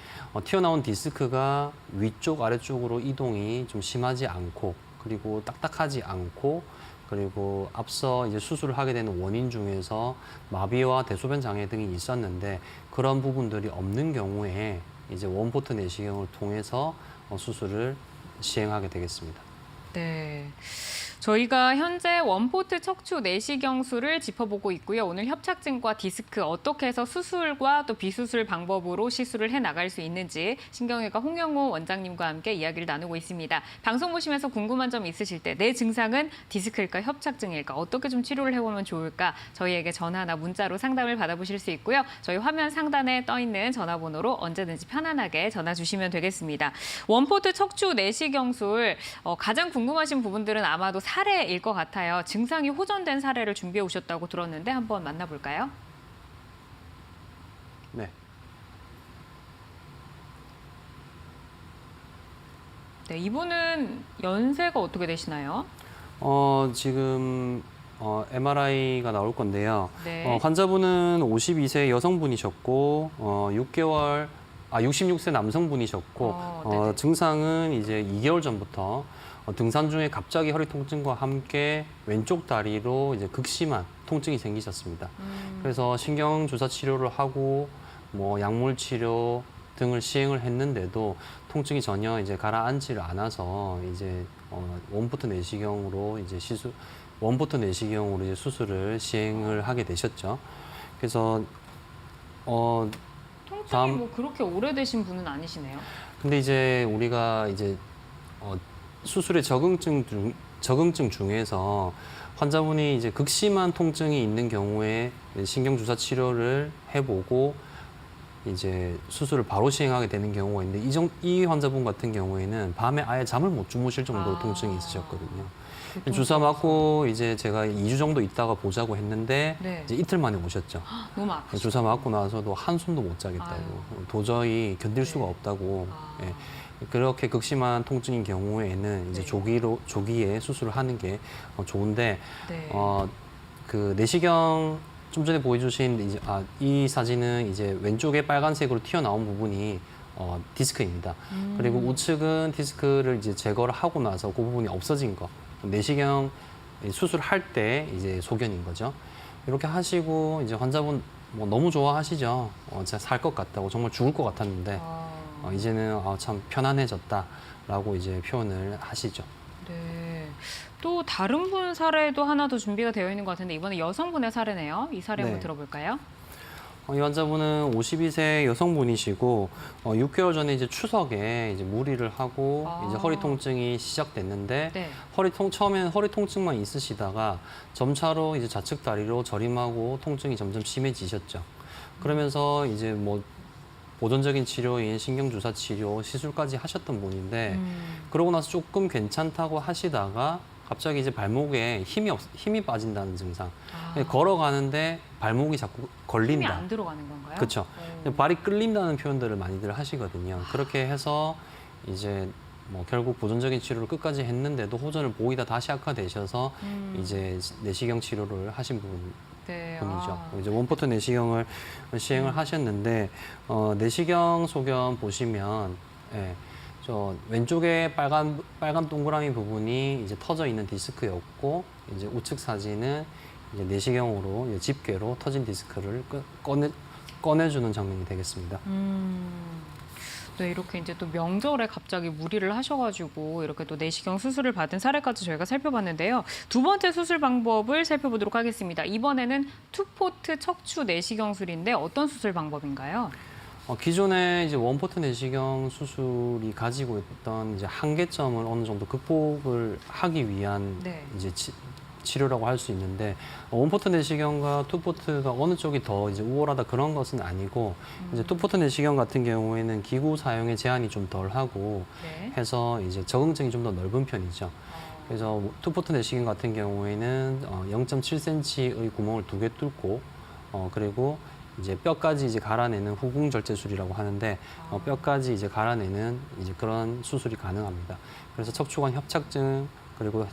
튀어나온 디스크가 위쪽 아래쪽으로 이동이 좀 심하지 않고 그리고 딱딱하지 않고 그리고 앞서 이제 수술을 하게 되는 원인 중에서 마비와 대소변 장애 등이 있었는데 그런 부분들이 없는 경우에 이제 원포트 내시경을 통해서 수술을 시행하게 되겠습니다.
네. 저희가 현재 원포트 척추 내시경술을 짚어보고 있고요. 오늘 협착증과 디스크 어떻게 해서 수술과 또 비수술 방법으로 시술을 해나갈 수 있는지 신경외과 홍영호 원장님과 함께 이야기를 나누고 있습니다. 방송 보시면서 궁금한 점 있으실 때 내 증상은 디스크일까 협착증일까 어떻게 좀 치료를 해보면 좋을까 저희에게 전화나 문자로 상담을 받아보실 수 있고요. 저희 화면 상단에 떠있는 전화번호로 언제든지 편안하게 전화 주시면 되겠습니다. 원포트 척추 내시경술 가장 궁금하신 부분들은 아마도 사례일 것 같아요. 증상이 호전된 사례를 준비해 오셨다고 들었는데 한번 만나볼까요?
네.
네, 이분은 연세가 어떻게 되시나요?
지금 MRI가 나올 건데요.
네.
환자분은 52세 여성분이셨고 66세 남성분이셨고
네네.
증상은 이제 2개월 전부터 등산 중에 갑자기 허리 통증과 함께 왼쪽 다리로 이제 극심한 통증이 생기셨습니다. 그래서 신경 주사 치료를 하고 뭐 약물 치료 등을 시행을 했는데도 통증이 전혀 이제 가라앉지를 않아서 이제 원포트 내시경으로 이제 수술을 시행을 하게 되셨죠. 그래서
통증이 뭐 그렇게 오래되신 분은 아니시네요.
근데 이제 우리가 이제 수술의 적응증 중에서 환자분이 이제 극심한 통증이 있는 경우에 신경 주사 치료를 해보고 이제 수술을 바로 시행하게 되는 경우가 있는데 이 환자분 같은 경우에는 밤에 아예 잠을 못 주무실 정도로 통증이 있으셨거든요. 주사 맞고 이제 제가 2주 정도 있다가 보자고 했는데
네.
이제 이틀 만에 오셨죠.
너무 아프시죠?
주사 맞고 나서도 한숨도 못 자겠다고
아유.
도저히 견딜 수가
네.
없다고
아.
예. 그렇게 극심한 통증인 경우에는 이제
네.
조기에 수술을 하는 게 좋은데
네.
그 내시경 좀 전에 보여주신 이제 이 사진은 이제 왼쪽에 빨간색으로 튀어나온 부분이 디스크입니다. 그리고 우측은 디스크를 이제 제거를 하고 나서 그 부분이 없어진 거. 내시경 수술할 때 이제 소견인 거죠. 이렇게 하시고 이제 환자분 뭐 너무 좋아하시죠. 진짜 살 것 같다고 정말 죽을 것 같았는데 이제는 참 편안해졌다라고 이제 표현을 하시죠.
네. 또 다른 분 사례도 하나 더 준비가 되어 있는 것 같은데 이번에 여성분의 사례네요. 이 사례 한번
네.
들어볼까요?
이 환자분은 52세 여성분이시고 6개월 전에 이제 추석에 이제 무리를 하고 이제 허리 통증이 시작됐는데
네.
처음에는 허리 통증만 있으시다가 점차로 이제 좌측 다리로 저림하고 통증이 점점 심해지셨죠. 그러면서 이제 뭐 보존적인 치료인 신경주사 치료, 시술까지 하셨던 분인데 그러고 나서 조금 괜찮다고 하시다가 갑자기 이제 발목에 힘이 빠진다는 증상.
아.
걸어가는데 발목이 자꾸
힘이
걸린다.
안 들어가는 건가요?
그렇죠. 발이 끌린다는 표현들을 많이들 하시거든요. 그렇게 해서 이제 뭐 결국 보존적인 치료를 끝까지 했는데도 호전을 보이다 다시 악화되셔서 이제 내시경 치료를 하신
네.
분이죠. 이제 원포트 내시경을 시행을 하셨는데 내시경 소견 보시면 예, 저 왼쪽에 빨간 동그라미 부분이 이제 터져 있는 디스크였고 이제 우측 사진은 이제 내시경으로 이제 집게로 터진 디스크를 꺼내주는 장면이 되겠습니다.
네, 이렇게 이제 또 명절에 갑자기 무리를 하셔가지고 이렇게 또 내시경 수술을 받은 사례까지 저희가 살펴봤는데요. 두 번째 수술 방법을 살펴보도록 하겠습니다. 이번에는 투포트 척추 내시경술인데 어떤 수술 방법인가요?
기존에 이제 원포트 내시경 수술이 가지고 있던 이제 한계점을 어느 정도 극복을 하기 위한
네.
이제 치료라고 할 수 있는데 원포트 내시경과 투포트가 어느 쪽이 더 이제 우월하다 그런 것은 아니고 이제 투포트 내시경 같은 경우에는 기구 사용에 제한이 좀 덜하고
네.
해서 이제 적응증이 좀 더 넓은 편이죠. 그래서 투포트 내시경 같은 경우에는 0.7cm의 구멍을 2개 뚫고 그리고 이제 뼈까지 이제 갈아내는 후궁 절제술이라고 하는데 뼈까지 이제 갈아내는 이제 그런 수술이 가능합니다. 그래서 척추관 협착증 그리고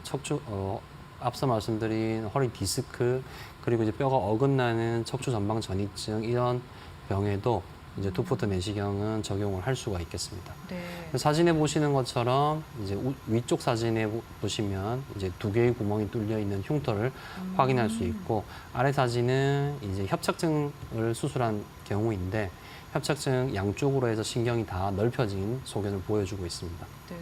앞서 말씀드린 허리 디스크 그리고 이제 뼈가 어긋나는 척추 전방 전이증 이런 병에도 이제 투포트 내시경은 적용을 할 수가 있겠습니다.
네.
사진에 보시는 것처럼 이제 위쪽 사진에 보시면 이제 2개의 구멍이 뚫려 있는 흉터를 확인할 수 있고 아래 사진은 이제 협착증을 수술한 경우인데 협착증 양쪽으로 해서 신경이 다 넓혀진 소견을 보여주고 있습니다.
네.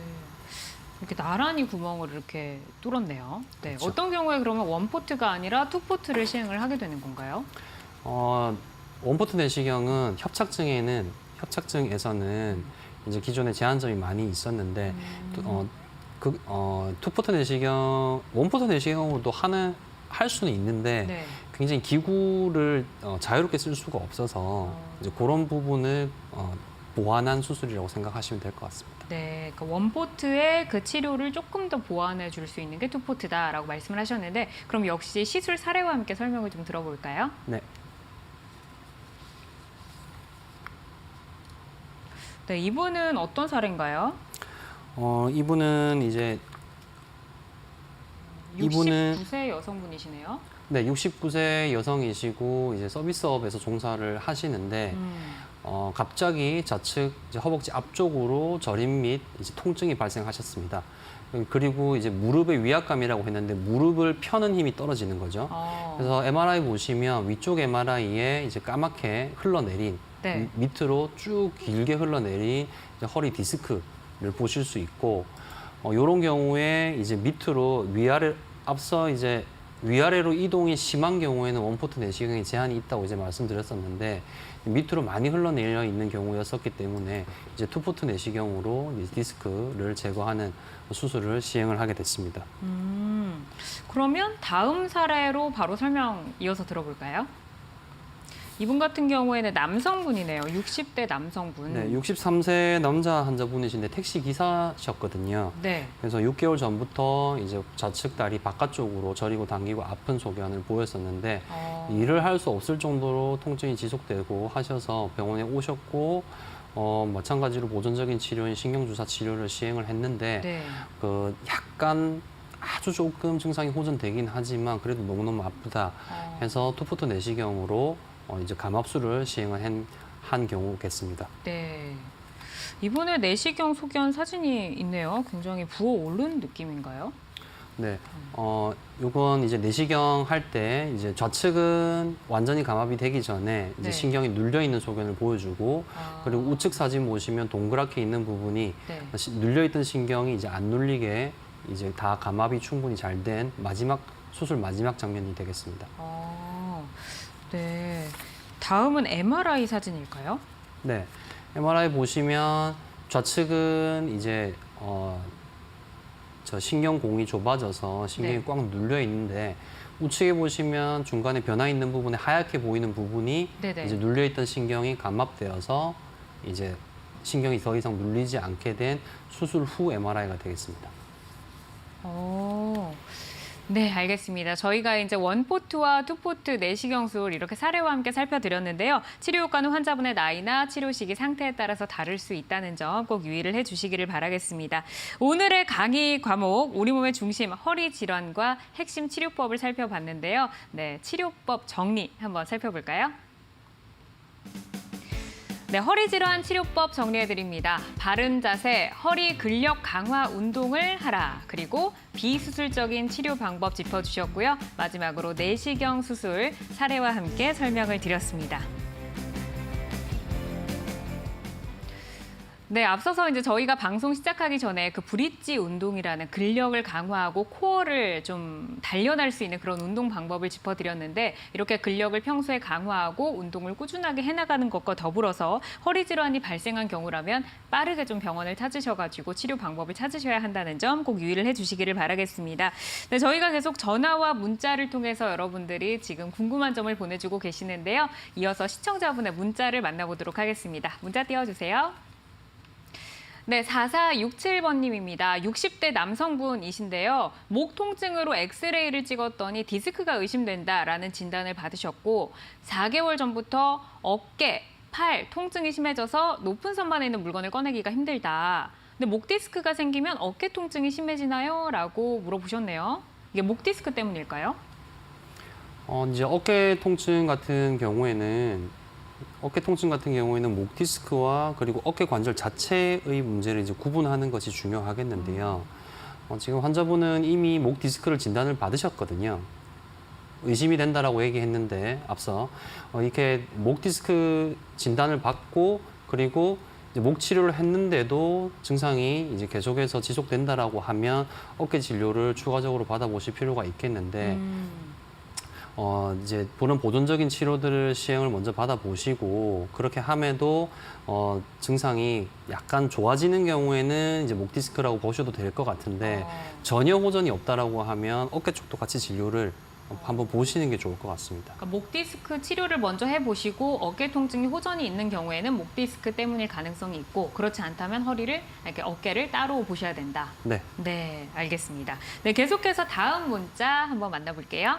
이렇게 나란히 구멍을 이렇게 뚫었네요. 네.
그렇죠.
어떤 경우에 그러면 원포트가 아니라 투포트를 시행을 하게 되는 건가요?
원포트 내시경은 협착증에서는 이제 기존에 제한점이 많이 있었는데 투포트 내시경, 원포트 내시경으로도 할 수는 있는데
네.
굉장히 기구를 자유롭게 쓸 수가 없어서 이제 그런 부분을 보완한 수술이라고 생각하시면 될 것 같습니다.
네, 그러니까 원포트의 그 치료를 조금 더 보완해 줄 수 있는 게 투포트다라고 말씀을 하셨는데 그럼 역시 시술 사례와 함께 설명을 좀 들어볼까요?
네.
네, 이분은 어떤 사례인가요?
이분은 이제
69세 여성분이시네요.
네, 69세 여성이시고 이제 서비스업에서 종사를 하시는데 갑자기 좌측 이제 허벅지 앞쪽으로 저림 및 이제 통증이 발생하셨습니다. 그리고 이제 무릎의 위압감이라고 했는데 무릎을 펴는 힘이 떨어지는 거죠. 그래서 MRI 보시면 위쪽 MRI에 이제 까맣게 흘러내린
네.
밑으로 쭉 길게 흘러내린 이제 허리 디스크를 보실 수 있고 이런 경우에 이제 밑으로 앞서 이제 위아래로 이동이 심한 경우에는 원포트 내시경에 제한이 있다고 이제 말씀드렸었는데 밑으로 많이 흘러내려 있는 경우였었기 때문에 이제 투포트 내시경으로 이제 디스크를 제거하는 수술을 시행을 하게 됐습니다.
그러면 다음 사례로 바로 설명 이어서 들어볼까요? 이분 같은 경우에는 남성분이네요. 60대 남성분.
네, 63세 남자 환자분이신데 택시 기사셨거든요.
네.
그래서 6개월 전부터 이제 좌측 다리 바깥쪽으로 저리고 당기고 아픈 소견을 보였었는데 일을 할 수 없을 정도로 통증이 지속되고 하셔서 병원에 오셨고 마찬가지로 보존적인 치료인 신경주사 치료를 시행을 했는데
네.
그 약간 아주 조금 증상이 호전되긴 하지만 그래도 너무너무 아프다 해서 투포트 내시경으로 이제 감압술을 시행을 한 경우겠습니다.
네. 이번에 내시경 소견 사진이 있네요. 굉장히 부어오른 느낌인가요?
네. 요건 이제 내시경 할 때 이제 좌측은 완전히 감압이 되기 전에 이제
네.
신경이 눌려 있는 소견을 보여주고 그리고 우측 사진 보시면 동그랗게 있는 부분이
네.
눌려 있던 신경이 이제 안 눌리게 이제 다 감압이 충분히 잘 된 수술 마지막 장면이 되겠습니다.
네. 다음은 MRI 사진일까요?
네. MRI 보시면 좌측은 이제 저 신경공이 좁아져서 신경이
네.
꽉 눌려 있는데 우측에 보시면 중간에 변화 있는 부분에 하얗게 보이는 부분이
네네.
이제 눌려 있던 신경이 감압되어서 이제 신경이 더 이상 눌리지 않게 된 수술 후 MRI가 되겠습니다.
네, 알겠습니다. 저희가 이제 원포트와 투포트 내시경술 이렇게 사례와 함께 살펴드렸는데요. 치료 효과는 환자분의 나이나 치료 시기 상태에 따라서 다를 수 있다는 점 꼭 유의를 해주시기를 바라겠습니다. 오늘의 강의 과목, 우리 몸의 중심, 허리 질환과 핵심 치료법을 살펴봤는데요. 네, 치료법 정리 한번 살펴볼까요? 네, 허리 질환 치료법 정리해드립니다. 바른 자세, 허리 근력 강화 운동을 하라. 그리고 비수술적인 치료 방법 짚어주셨고요. 마지막으로 내시경 수술 사례와 함께 설명을 드렸습니다. 네, 앞서서 이제 저희가 방송 시작하기 전에 그 브릿지 운동이라는 근력을 강화하고 코어를 좀 단련할 수 있는 그런 운동 방법을 짚어드렸는데 이렇게 근력을 평소에 강화하고 운동을 꾸준하게 해나가는 것과 더불어서 허리 질환이 발생한 경우라면 빠르게 좀 병원을 찾으셔가지고 치료 방법을 찾으셔야 한다는 점 꼭 유의를 해주시기를 바라겠습니다. 네, 저희가 계속 전화와 문자를 통해서 여러분들이 지금 궁금한 점을 보내주고 계시는데요. 이어서 시청자분의 문자를 만나보도록 하겠습니다. 문자 띄워주세요. 네, 4467번님입니다. 60대 남성분이신데요. 목 통증으로 엑스레이를 찍었더니 디스크가 의심된다라는 진단을 받으셨고 4개월 전부터 어깨, 팔 통증이 심해져서 높은 선반에 있는 물건을 꺼내기가 힘들다. 근데 목 디스크가 생기면 어깨 통증이 심해지나요? 라고 물어보셨네요. 이게 목 디스크 때문일까요?
이제 어깨 통증 같은 경우에는 목 디스크와 그리고 어깨 관절 자체의 문제를 이제 구분하는 것이 중요하겠는데요. 지금 환자분은 이미 목 디스크를 진단을 받으셨거든요. 의심이 된다라고 얘기했는데 앞서 이렇게 목 디스크 진단을 받고 그리고 이제 목 치료를 했는데도 증상이 이제 계속해서 지속된다라고 하면 어깨 진료를 추가적으로 받아보실 필요가 있겠는데. 이제 그런 보존적인 치료들을 시행을 먼저 받아보시고 그렇게 함에도 증상이 약간 좋아지는 경우에는 이제 목 디스크라고 보셔도 될 것 같은데 전혀 호전이 없다라고 하면 어깨 쪽도 같이 진료를 한번 보시는 게 좋을 것 같습니다.
그러니까 목 디스크 치료를 먼저 해보시고 어깨 통증이 호전이 있는 경우에는 목 디스크 때문일 가능성이 있고 그렇지 않다면 허리를 이렇게 어깨를 따로 보셔야 된다.
네.
네, 알겠습니다. 네, 계속해서 다음 문자 한번 만나볼게요.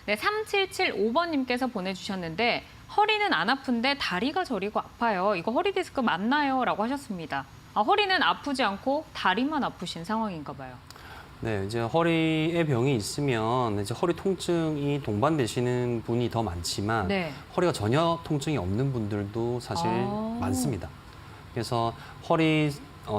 네, 3775번님께서 보내주셨는데 허리는 안 아픈데 다리가 저리고 아파요. 이거 허리 디스크 맞나요? 라고 하셨습니다. 허리는 아프지 않고 다리만 아프신 상황인가 봐요.
네, 이제 허리에 병이 있으면 이제 허리 통증이 동반되시는 분이 더 많지만
네.
허리가 전혀 통증이 없는 분들도 사실 많습니다. 그래서 허리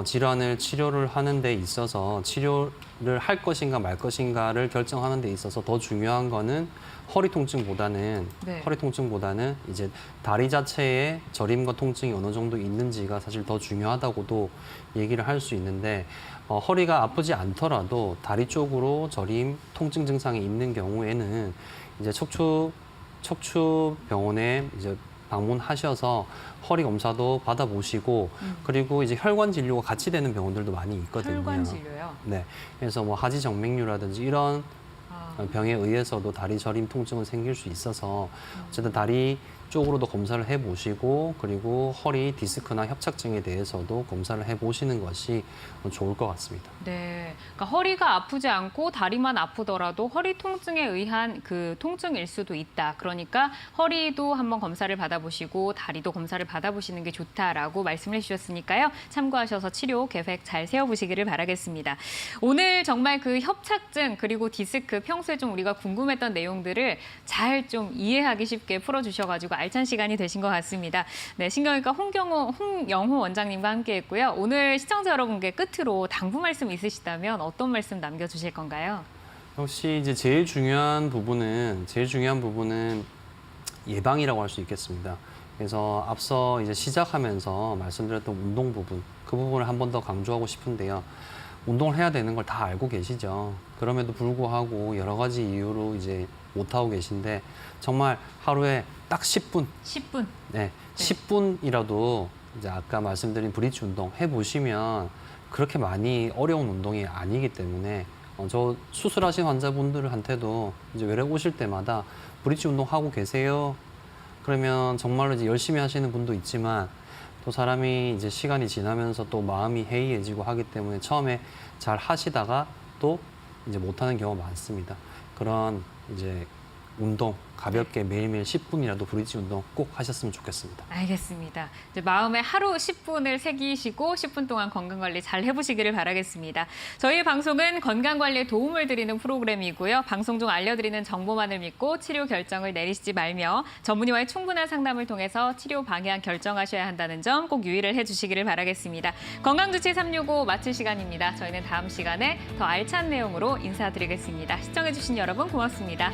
질환을 치료를 하는 데 있어서 치료를 할 것인가 말 것인가를 결정하는 데 있어서 더 중요한 거는 허리 통증보다는 이제 다리 자체에 저림과 통증이 어느 정도 있는지가 사실 더 중요하다고도 얘기를 할 수 있는데 허리가 아프지 않더라도 다리 쪽으로 저림, 통증 증상이 있는 경우에는 이제 척추 병원에 이제 방문하셔서 허리 검사도 받아보시고 그리고 이제 혈관 진료가 같이 되는 병원들도 많이 있거든요.
혈관 진료요?
네, 그래서 뭐 하지정맥류라든지 이런 병에 의해서도 다리 저림 통증은 생길 수 있어서 어쨌든 다리 쪽으로도 검사를 해보시고 그리고 허리 디스크나 협착증에 대해서도 검사를 해보시는 것이 좋을 것 같습니다.
네, 그러니까 허리가 아프지 않고 다리만 아프더라도 허리 통증에 의한 그 통증일 수도 있다. 그러니까 허리도 한번 검사를 받아보시고 다리도 검사를 받아보시는 게 좋다라고 말씀을 해주셨으니까요. 참고하셔서 치료 계획 잘 세워보시기를 바라겠습니다. 오늘 정말 그 협착증 그리고 디스크 평소에 좀 우리가 궁금했던 내용들을 잘 좀 이해하기 쉽게 풀어주셔가지고 알찬 시간이 되신 것 같습니다. 네, 신경외과 홍영호 원장님과 함께했고요. 오늘 시청자 여러분께 끝으로 당부 말씀 있으시다면 어떤 말씀 남겨주실 건가요?
역시 이제 제일 중요한 부분은 예방이라고 할 수 있겠습니다. 그래서 앞서 이제 시작하면서 말씀드렸던 운동 부분, 그 부분을 한 번 더 강조하고 싶은데요. 운동을 해야 되는 걸 다 알고 계시죠. 그럼에도 불구하고 여러 가지 이유로 이제 못하고 계신데 정말 하루에 딱 10분.
10분.
네, 10분이라도 이제 아까 말씀드린 브릿지 운동 해보시면 그렇게 많이 어려운 운동이 아니기 때문에 저 수술하신 환자분들한테도 이제 외래 오실 때마다 브릿지 운동 하고 계세요. 그러면 정말로 이제 열심히 하시는 분도 있지만 또 사람이 이제 시간이 지나면서 또 마음이 해이해지고 하기 때문에 처음에 잘 하시다가 또 이제 못하는 경우가 많습니다. 그런 이제 운동 가볍게 매일매일 10분이라도 브릿지 운동 꼭 하셨으면 좋겠습니다.
알겠습니다. 이제 마음에 하루 10분을 새기시고 10분 동안 건강관리 잘 해보시기를 바라겠습니다. 저희 방송은 건강관리에 도움을 드리는 프로그램이고요. 방송 중 알려드리는 정보만을 믿고 치료 결정을 내리시지 말며 전문의와의 충분한 상담을 통해서 치료 방향 결정하셔야 한다는 점 꼭 유의를 해주시기를 바라겠습니다. 건강주치 365 마칠 시간입니다. 저희는 다음 시간에 더 알찬 내용으로 인사드리겠습니다. 시청해주신 여러분 고맙습니다.